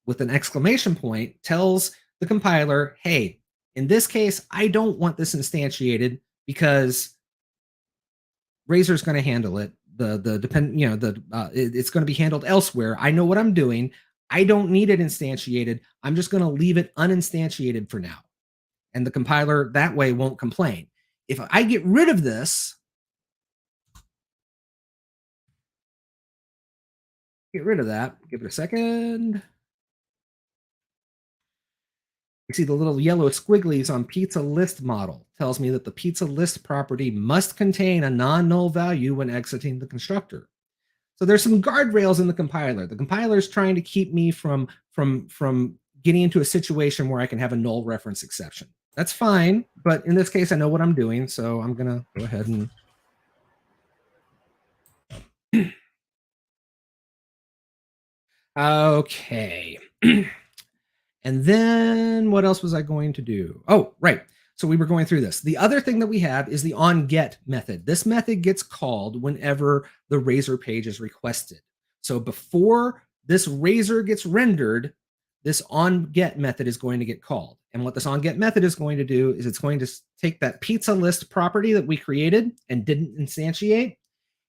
with an exclamation point, tells the compiler, hey, in this case, I don't want this instantiated because Razor's going to handle it. It's going to be handled elsewhere. I know what I'm doing. I don't need it instantiated. I'm just going to leave it uninstantiated for now. And the compiler that way won't complain. If I get rid of this, get rid of that, give it a second. You see the little yellow squigglies on pizza list model tells me that the pizza list property must contain a non-null value when exiting the constructor. So there's some guardrails in the compiler. The compiler is trying to keep me from getting into a situation where I can have a null reference exception. That's fine, but in this case, I know what I'm doing, so I'm gonna go ahead and okay. And then what else was I going to do? Oh, right. So we were going through this. The other thing that we have is the onGet method. This method gets called whenever the Razor page is requested. So before this Razor gets rendered, this onGet method is going to get called. And what this onGet method is going to do is it's going to take that pizza list property that we created and didn't instantiate,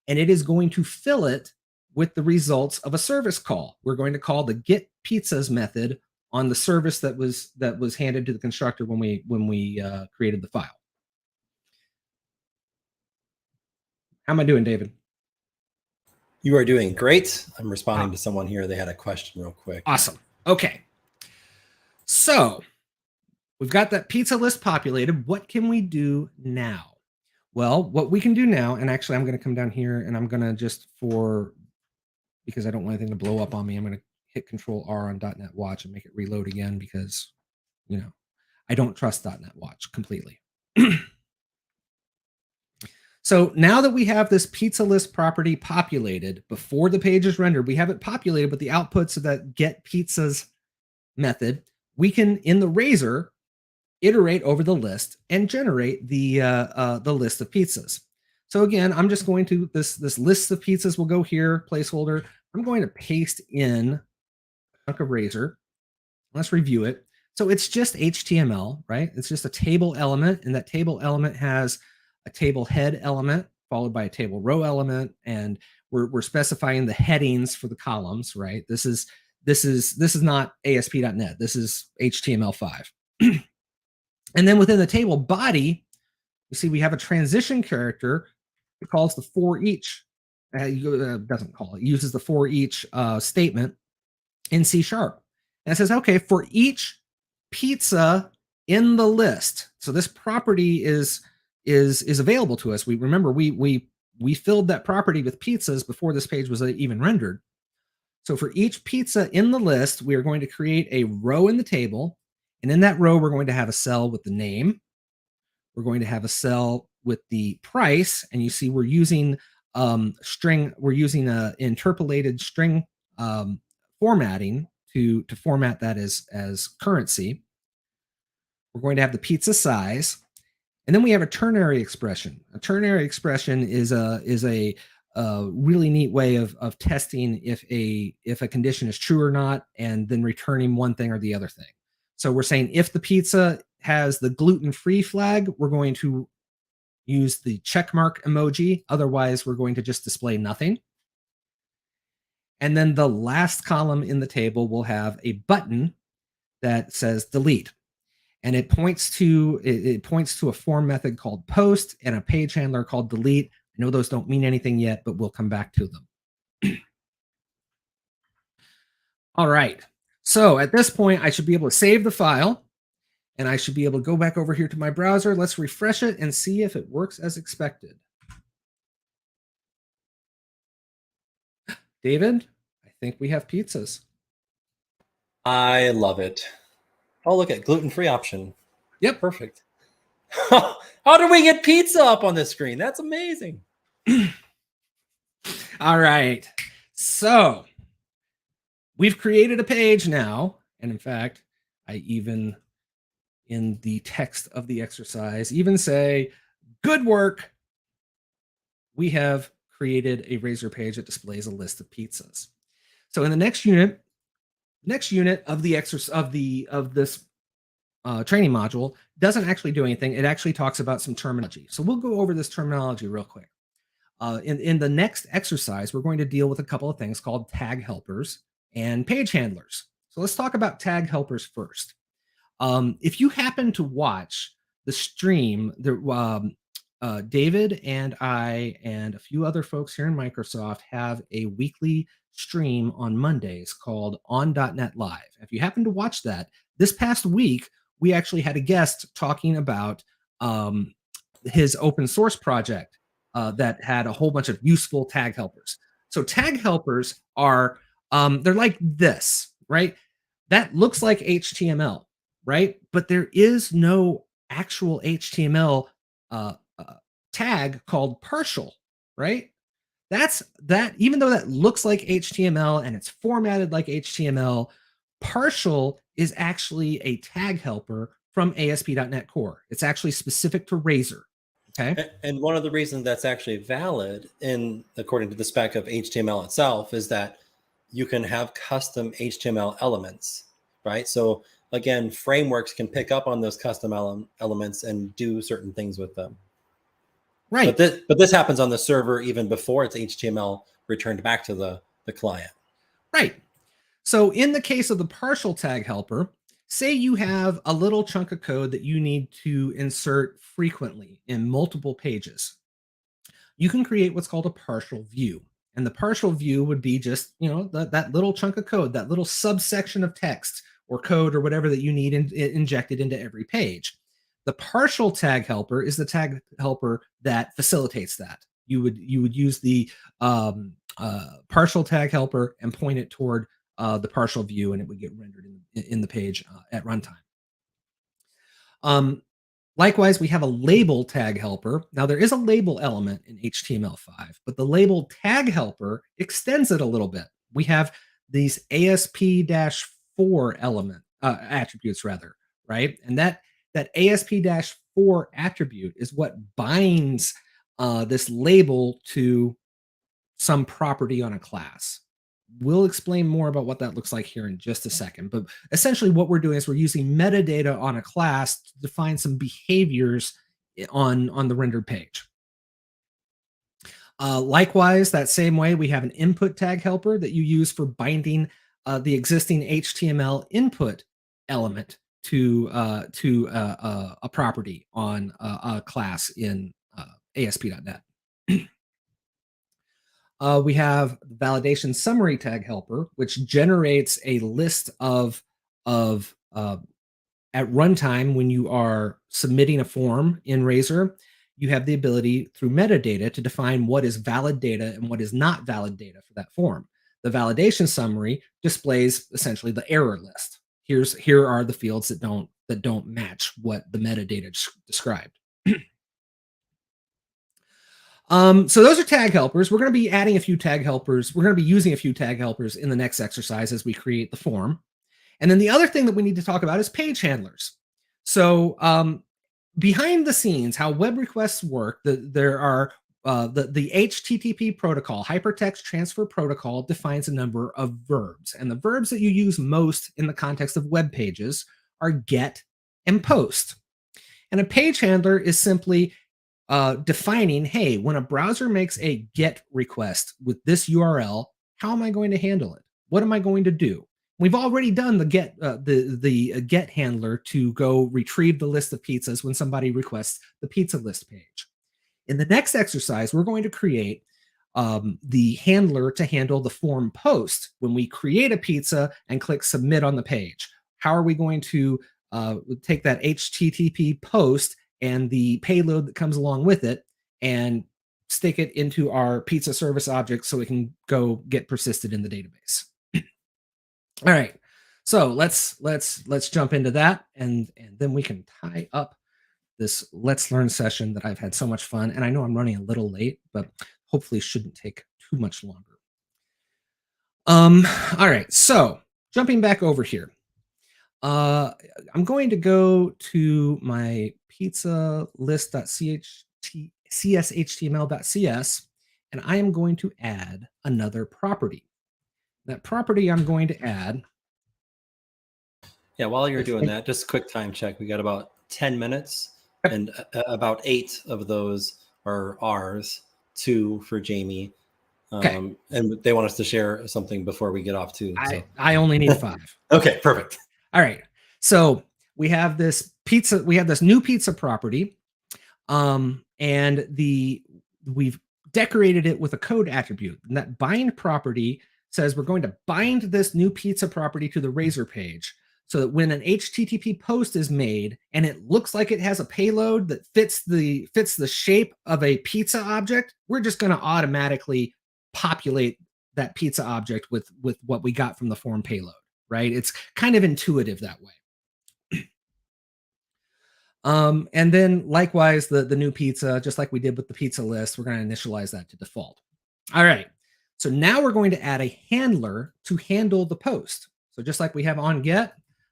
and it is going to fill it with the results of a service call. We're going to call the get pizzas method on the service that was handed to the constructor when we created the file. How am I doing, David? You are doing great. I'm responding to someone here. They had a question real quick. Awesome. Okay. So we've got that pizza list populated. What can we do now? Well, what we can do now, and actually I'm going to come down here and I'm going to just because I don't want anything to blow up on me, I'm going to hit Control R on .NET Watch and make it reload again because, I don't trust .NET Watch completely. So now that we have this pizza list property populated before the page is rendered, we have it populated with the outputs of that get pizzas method. We can, in the Razor, iterate over the list and generate the list of pizzas. So again, I'm just going to, this list of pizzas will go here, placeholder. I'm going to paste in a chunk of Razor. Let's review it. So it's just HTML, right? It's just a table element, and that table element has a table head element followed by a table row element, and we're specifying the headings for the columns, right? This is not ASP.NET. This is HTML5. And then within the table body, you see we have a transition character. It calls the for each. Doesn't call it. It uses the for each statement in C#. And it says, okay, for each pizza in the list. So this property is available to us. We remember we filled that property with pizzas before this page was even rendered. So for each pizza in the list, we are going to create a row in the table. And in that row, we're going to have a cell with the name. We're going to have a cell with the price. And you see we're using string. We're using a interpolated string formatting to format that as currency. We're going to have the pizza size. And then we have a ternary expression. A ternary expression is a really neat way of testing if a condition is true or not, and then returning one thing or the other thing. So we're saying if the pizza has the gluten-free flag, we're going to use the check mark emoji. Otherwise, we're going to just display nothing. And then the last column in the table will have a button that says delete. And it points to a form method called post and a page handler called delete. I know those don't mean anything yet, but we'll come back to them. All right. So at this point, I should be able to save the file, and I should be able to go back over here to my browser. Let's refresh it and see if it works as expected. David, I think we have pizzas. I love it. Oh, look at gluten-free option. Yep. Perfect. How do we get pizza up on this screen? That's amazing. All right. So we've created a page now. And in fact, I even, in the text of the exercise, even say, good work. We have created a Razor page that displays a list of pizzas. So in the next unit of the exercise of this training module doesn't actually do anything. It actually talks about some terminology. So we'll go over this terminology real quick. In the next exercise, we're going to deal with a couple of things called tag helpers and page handlers. So let's talk about tag helpers first. If you happen to watch the stream, David and I and a few other folks here in Microsoft have a weekly stream on Mondays called On.NET Live. If you happen to watch that, this past week, we actually had a guest talking about his open source project that had a whole bunch of useful tag helpers. So tag helpers are, they're like this, right? That looks like HTML, right? But there is no actual HTML tag called partial, right? Even though that looks like HTML and it's formatted like HTML, partial is actually a tag helper from ASP.NET Core. It's actually specific to Razor. Okay. And one of the reasons that's actually valid, according to the spec of HTML itself, is that you can have custom HTML elements, right? So again, frameworks can pick up on those custom elements and do certain things with them. Right. But this happens on the server even before it's HTML returned back to the client. Right. So in the case of the partial tag helper, say you have a little chunk of code that you need to insert frequently in multiple pages. You can create what's called a partial view. And the partial view would be just, that little chunk of code, that little subsection of text or code or whatever that you need injected into every page. The partial tag helper is the tag helper that facilitates that. You would use the partial tag helper and point it toward the partial view, and it would get rendered in the page at runtime. Likewise, we have a label tag helper. Now, there is a label element in HTML5, but the label tag helper extends it a little bit. We have these ASP-4 attributes, right? And that ASP-4 attribute is what binds this label to some property on a class. We'll explain more about what that looks like here in just a second. But essentially what we're doing is we're using metadata on a class to define some behaviors on the rendered page. Likewise, that same way, we have an input tag helper that you use for binding the existing HTML input element to a property on a class in ASP.NET. We have the validation summary tag helper, which generates a list of at runtime when you are submitting a form in Razor, you have the ability through metadata to define what is valid data and what is not valid data for that form. The validation summary displays essentially the error list. Here are the fields that don't match what the metadata described. So those are tag helpers. We're going to be adding a few tag helpers. We're going to be using a few tag helpers in the next exercise as we create the form. And then the other thing that we need to talk about is page handlers. So behind the scenes, how web requests work, there are the HTTP protocol, Hypertext Transfer Protocol, defines a number of verbs. And the verbs that you use most in the context of web pages are get and post. And a page handler is simply defining, hey, when a browser makes a GET request with this URL, how am I going to handle it? What am I going to do? We've already done the GET handler to go retrieve the list of pizzas when somebody requests the pizza list page. In the next exercise, we're going to create the handler to handle the form post when we create a pizza and click submit on the page. How are we going to take that HTTP post and the payload that comes along with it and stick it into our pizza service object so it can go get persisted in the database? All right, so let's jump into that, and then we can tie up this Let's Learn session that I've had so much fun. And I know I'm running a little late, but hopefully shouldn't take too much longer. All right, so jumping back over here. I'm going to go to my pizza list.cshtml.cs, and I am going to add another property. That property I'm going to add. Yeah, while you're doing that, just a quick time check. We got about 10 minutes, and about 8 of those are ours, 2 for Jayme. And they want us to share something before we get off too. So. I only need 5. Okay, perfect. All right. So we have this pizza. We have this new pizza property, and we've decorated it with a code attribute. And that bind property says we're going to bind this new pizza property to the Razor page, so that when an HTTP post is made and it looks like it has a payload that fits the shape of a pizza object, we're just going to automatically populate that pizza object with what we got from the form payload, right? It's kind of intuitive that way. And then likewise, the new pizza, just like we did with the pizza list, we're going to initialize that to default. All right. So now we're going to add a handler to handle the post. So just like we have on get,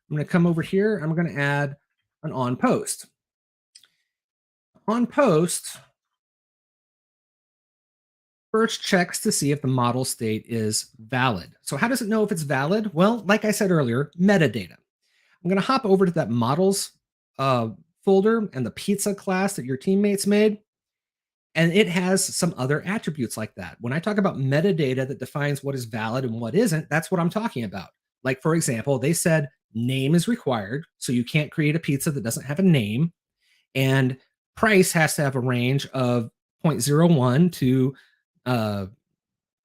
I'm going to come over here. I'm going to add an on post. On post first checks to see if the model state is valid. So how does it know if it's valid? Well, like I said earlier, metadata. I'm going to hop over to that models folder and the pizza class that your teammates made. And it has some other attributes like that. When I talk about metadata that defines what is valid and what isn't, that's what I'm talking about. Like, for example, they said name is required, so you can't create a pizza that doesn't have a name. And price has to have a range of 0.01 to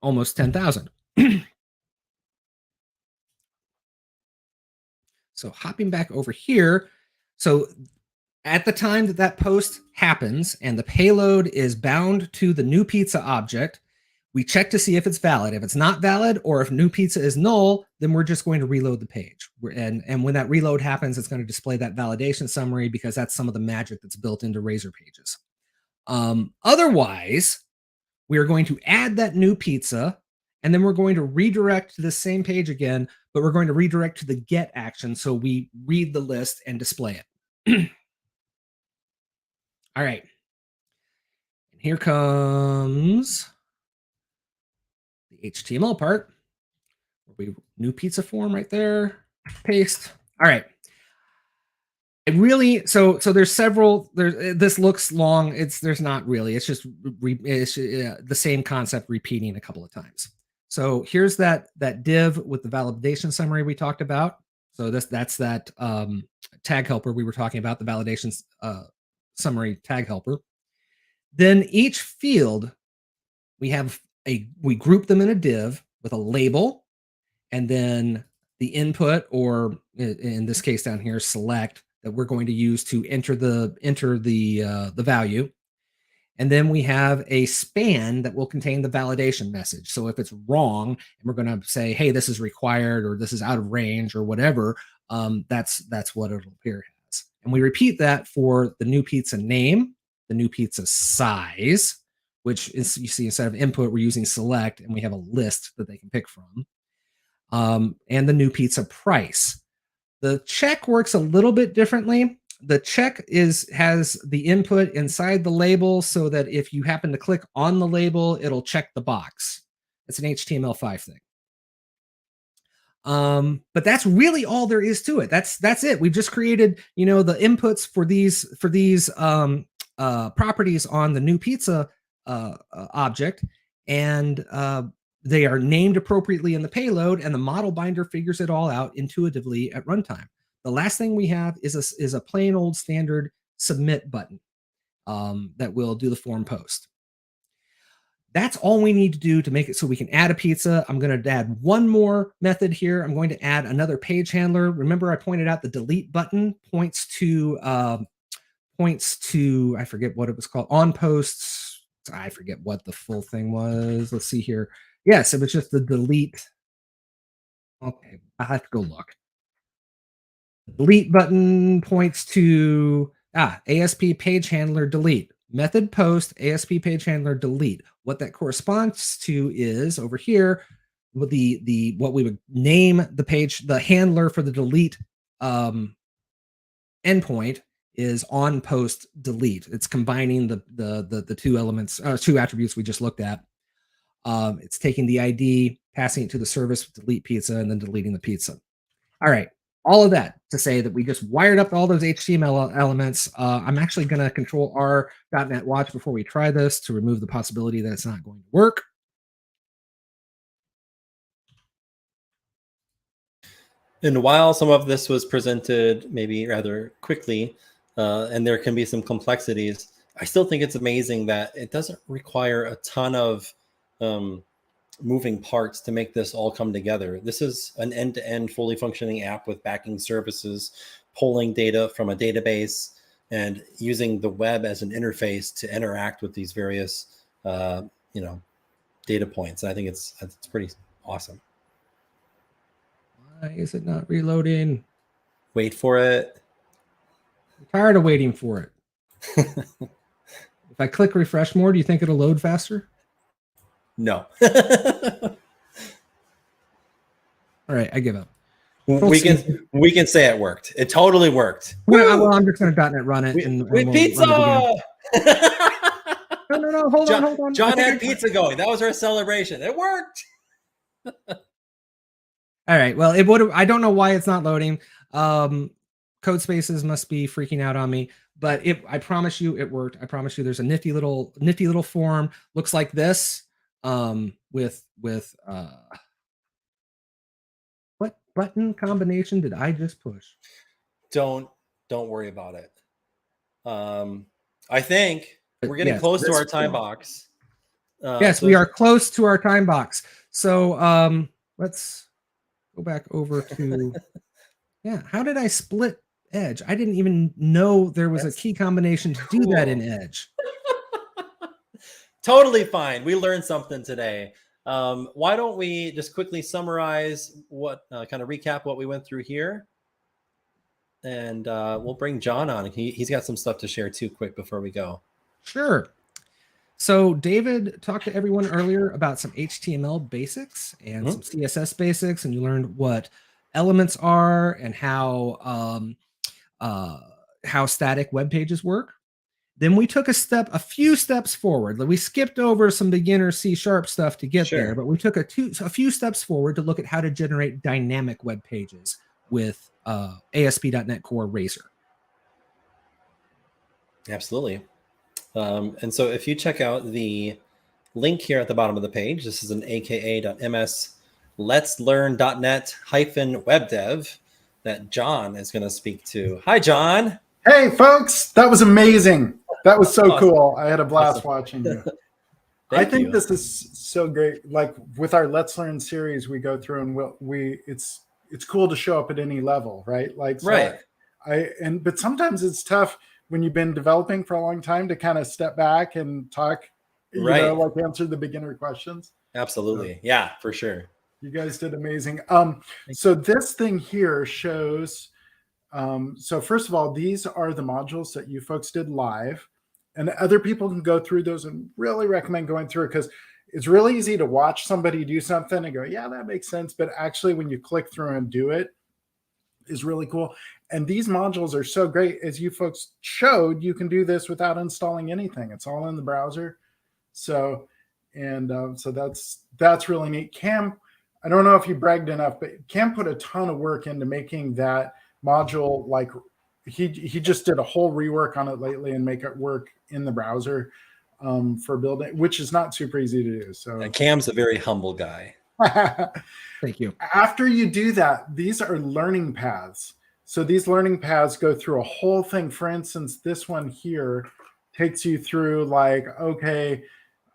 almost 10,000. So hopping back over here. So at the time that that post happens and the payload is bound to the new pizza object, we check to see if it's valid. If it's not valid, or if new pizza is null, then we're just going to reload the page. And when that reload happens, it's going to display that validation summary, because that's some of the magic that's built into Razor pages. Otherwise, we are going to add that new pizza, and then we're going to redirect to the same page again, but we're going to redirect to the get action. So we read the list and display it. All right. And here comes the HTML part. New pizza form right there. Paste. All right. It really, so there's several, this looks long. There's not really, it's just the same concept repeating a couple of times. So here's that div with the validation summary we talked about. So that's that tag helper we were talking about, the validation summary tag helper. Then each field, we group them in a div with a label, and then the input, or in this case down here, select, that we're going to use to enter the value. And then we have a span that will contain the validation message. So if it's wrong, and we're going to say, hey, this is required, or this is out of range, or whatever, that's what it'll appear as. And we repeat that for the new pizza name, the new pizza size, which is, you see, instead of input, we're using select, and we have a list that they can pick from, and the new pizza price. The check works a little bit differently. The check has the input inside the label, so that if you happen to click on the label, it'll check the box. It's an HTML5 thing. But that's really all there is to it. That's it. We've just created, the inputs for these properties on the new pizza object, and they are named appropriately in the payload, and the model binder figures it all out intuitively at runtime. The last thing we have is a plain old standard submit button that will do the form post. That's all we need to do to make it so we can add a pizza. I'm going to add one more method here. I'm going to add another page handler. Remember, I pointed out the delete button points to, I forget what it was called, on posts. I forget what the full thing was. Let's see here. Yes, it was just the delete. Okay, I have to go look. The delete button points to ASP page handler delete. Method post ASP page handler delete. What that corresponds to is over here with what we would name the page, the handler for the delete endpoint is on post delete. It's combining the two elements, two attributes we just looked at. It's taking the ID, passing it to the service with delete pizza, and then deleting the pizza. All right. All of that to say that we just wired up all those HTML elements. I'm actually going to control R .NET watch before we try this to remove the possibility that it's not going to work. And while some of this was presented maybe rather quickly, and there can be some complexities, I still think it's amazing that it doesn't require a ton of moving parts to make this all come together. This is an end-to-end fully functioning app with backing services, pulling data from a database, and using the web as an interface to interact with these various data points. I think it's pretty awesome. Why is it not reloading? Wait for it. I'm tired of waiting for it. If I click refresh more, do you think it'll load faster? No. All right, I give up. We can say it worked. It totally worked. Well, I'm just going to .NET run it. With pizza! No, hold on. John had pizza going. That was our celebration. It worked. All right. Well, it would. I don't know why it's not loading. Code spaces must be freaking out on me. But I promise you, it worked. I promise you, there's a nifty little form. Looks like this. With what button combination did I just push? Don't worry about it. I think we're getting close to our time box. Yes, so we are close to our time box. So let's go back over to, yeah, how did I split Edge? I didn't even know there was a key combination to do that in Edge. Totally fine. We learned something today. Why don't we just quickly summarize what, kind of recap what we went through here? And we'll bring John on. He's got some stuff to share too quick before we go. Sure. So David talked to everyone earlier about some HTML basics and some CSS basics, and you learned what elements are and how static web pages work. Then we took a few steps forward. We skipped over some beginner C# stuff to get there, but we took a few steps forward to look at how to generate dynamic web pages with ASP.NET Core Razor. Absolutely. And so if you check out the link here at the bottom of the page, this is an aka.ms let's learn.net -webdev that John is going to speak to. Hi, John. Hey, folks. That was amazing. That was so cool. I had a blast watching you. I think this is so great. Like with our Let's Learn series, we go through and it's cool to show up at any level, right? Like, so right. But sometimes it's tough when you've been developing for a long time to kind of step back and talk, you know, like answer the beginner questions. Absolutely. Yeah, for sure. You guys did amazing. So this thing here shows, so first of all, these are the modules that you folks did live, and other people can go through those, and really recommend going through it because it's really easy to watch somebody do something and go, yeah, that makes sense. But actually when you click through and do it is really cool. And these modules are so great. As you folks showed, you can do this without installing anything. It's all in the browser. So, so that's really neat. Cam, I don't know if you bragged enough, but Cam put a ton of work into making that module. Like he just did a whole rework on it lately and make it work in the browser for building, which is not super easy to do. So Cam's a very humble guy. Thank you. After you do that, these are learning paths. So these learning paths go through a whole thing. For instance, this one here takes you through like, okay,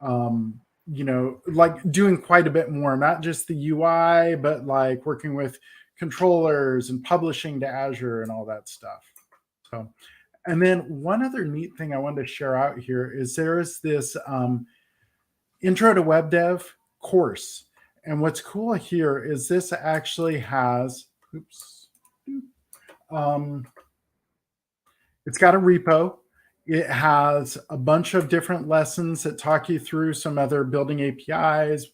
you know, like doing quite a bit more, not just the UI, but like working with controllers and publishing to Azure and all that stuff. So, and then one other neat thing I wanted to share out here is there is this Intro to Web Dev course. And what's cool here is this actually has, it's got a repo. It has a bunch of different lessons that talk you through some other building APIs,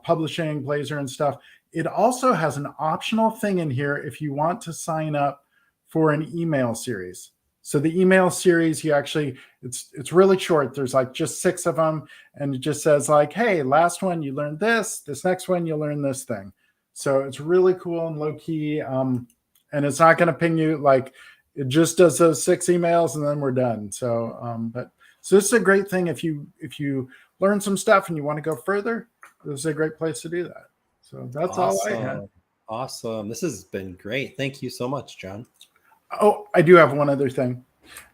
publishing, Blazor and stuff. It also has an optional thing in here if you want to sign up for an email series. So the email series, you actually, it's really short. There's like just 6 of them. And it just says like, hey, last one, you learned this. This next one, you learn this thing. So it's really cool and low key. And it's not going to ping you like, it just does those 6 emails and then we're done. So, so this is a great thing. If you learn some stuff and you want to go further, this is a great place to do that. So that's all I had. Awesome. This has been great. Thank you so much, John. Oh, I do have one other thing.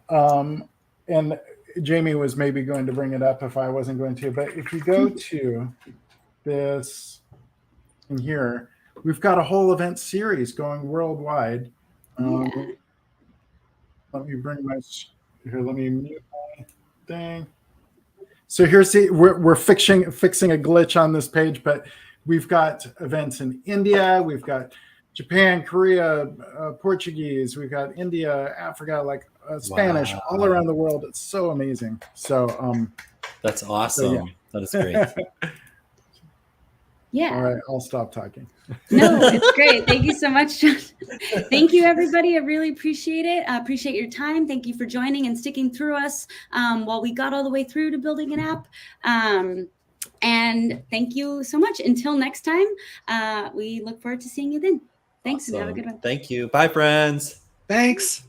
And Jayme was maybe going to bring it up if I wasn't going to, but if you go to this in here, we've got a whole event series going worldwide. Let me bring my, here, let me mute my thing. So here's we're fixing a glitch on this page, but we've got events in India, we've got Japan, Korea, Portuguese, we've got India, Africa, like Spanish, all around the world. It's so amazing. So that's awesome. So, yeah. That is great. Yeah. All right, I'll stop talking. No, it's great. Thank you so much, John. Thank you, everybody. I really appreciate it. I appreciate your time. Thank you for joining and sticking through us while we got all the way through to building an app. And thank you so much. Until next time, we look forward to seeing you then. Thanks, and have a good one. Thank you. Bye, friends. Thanks.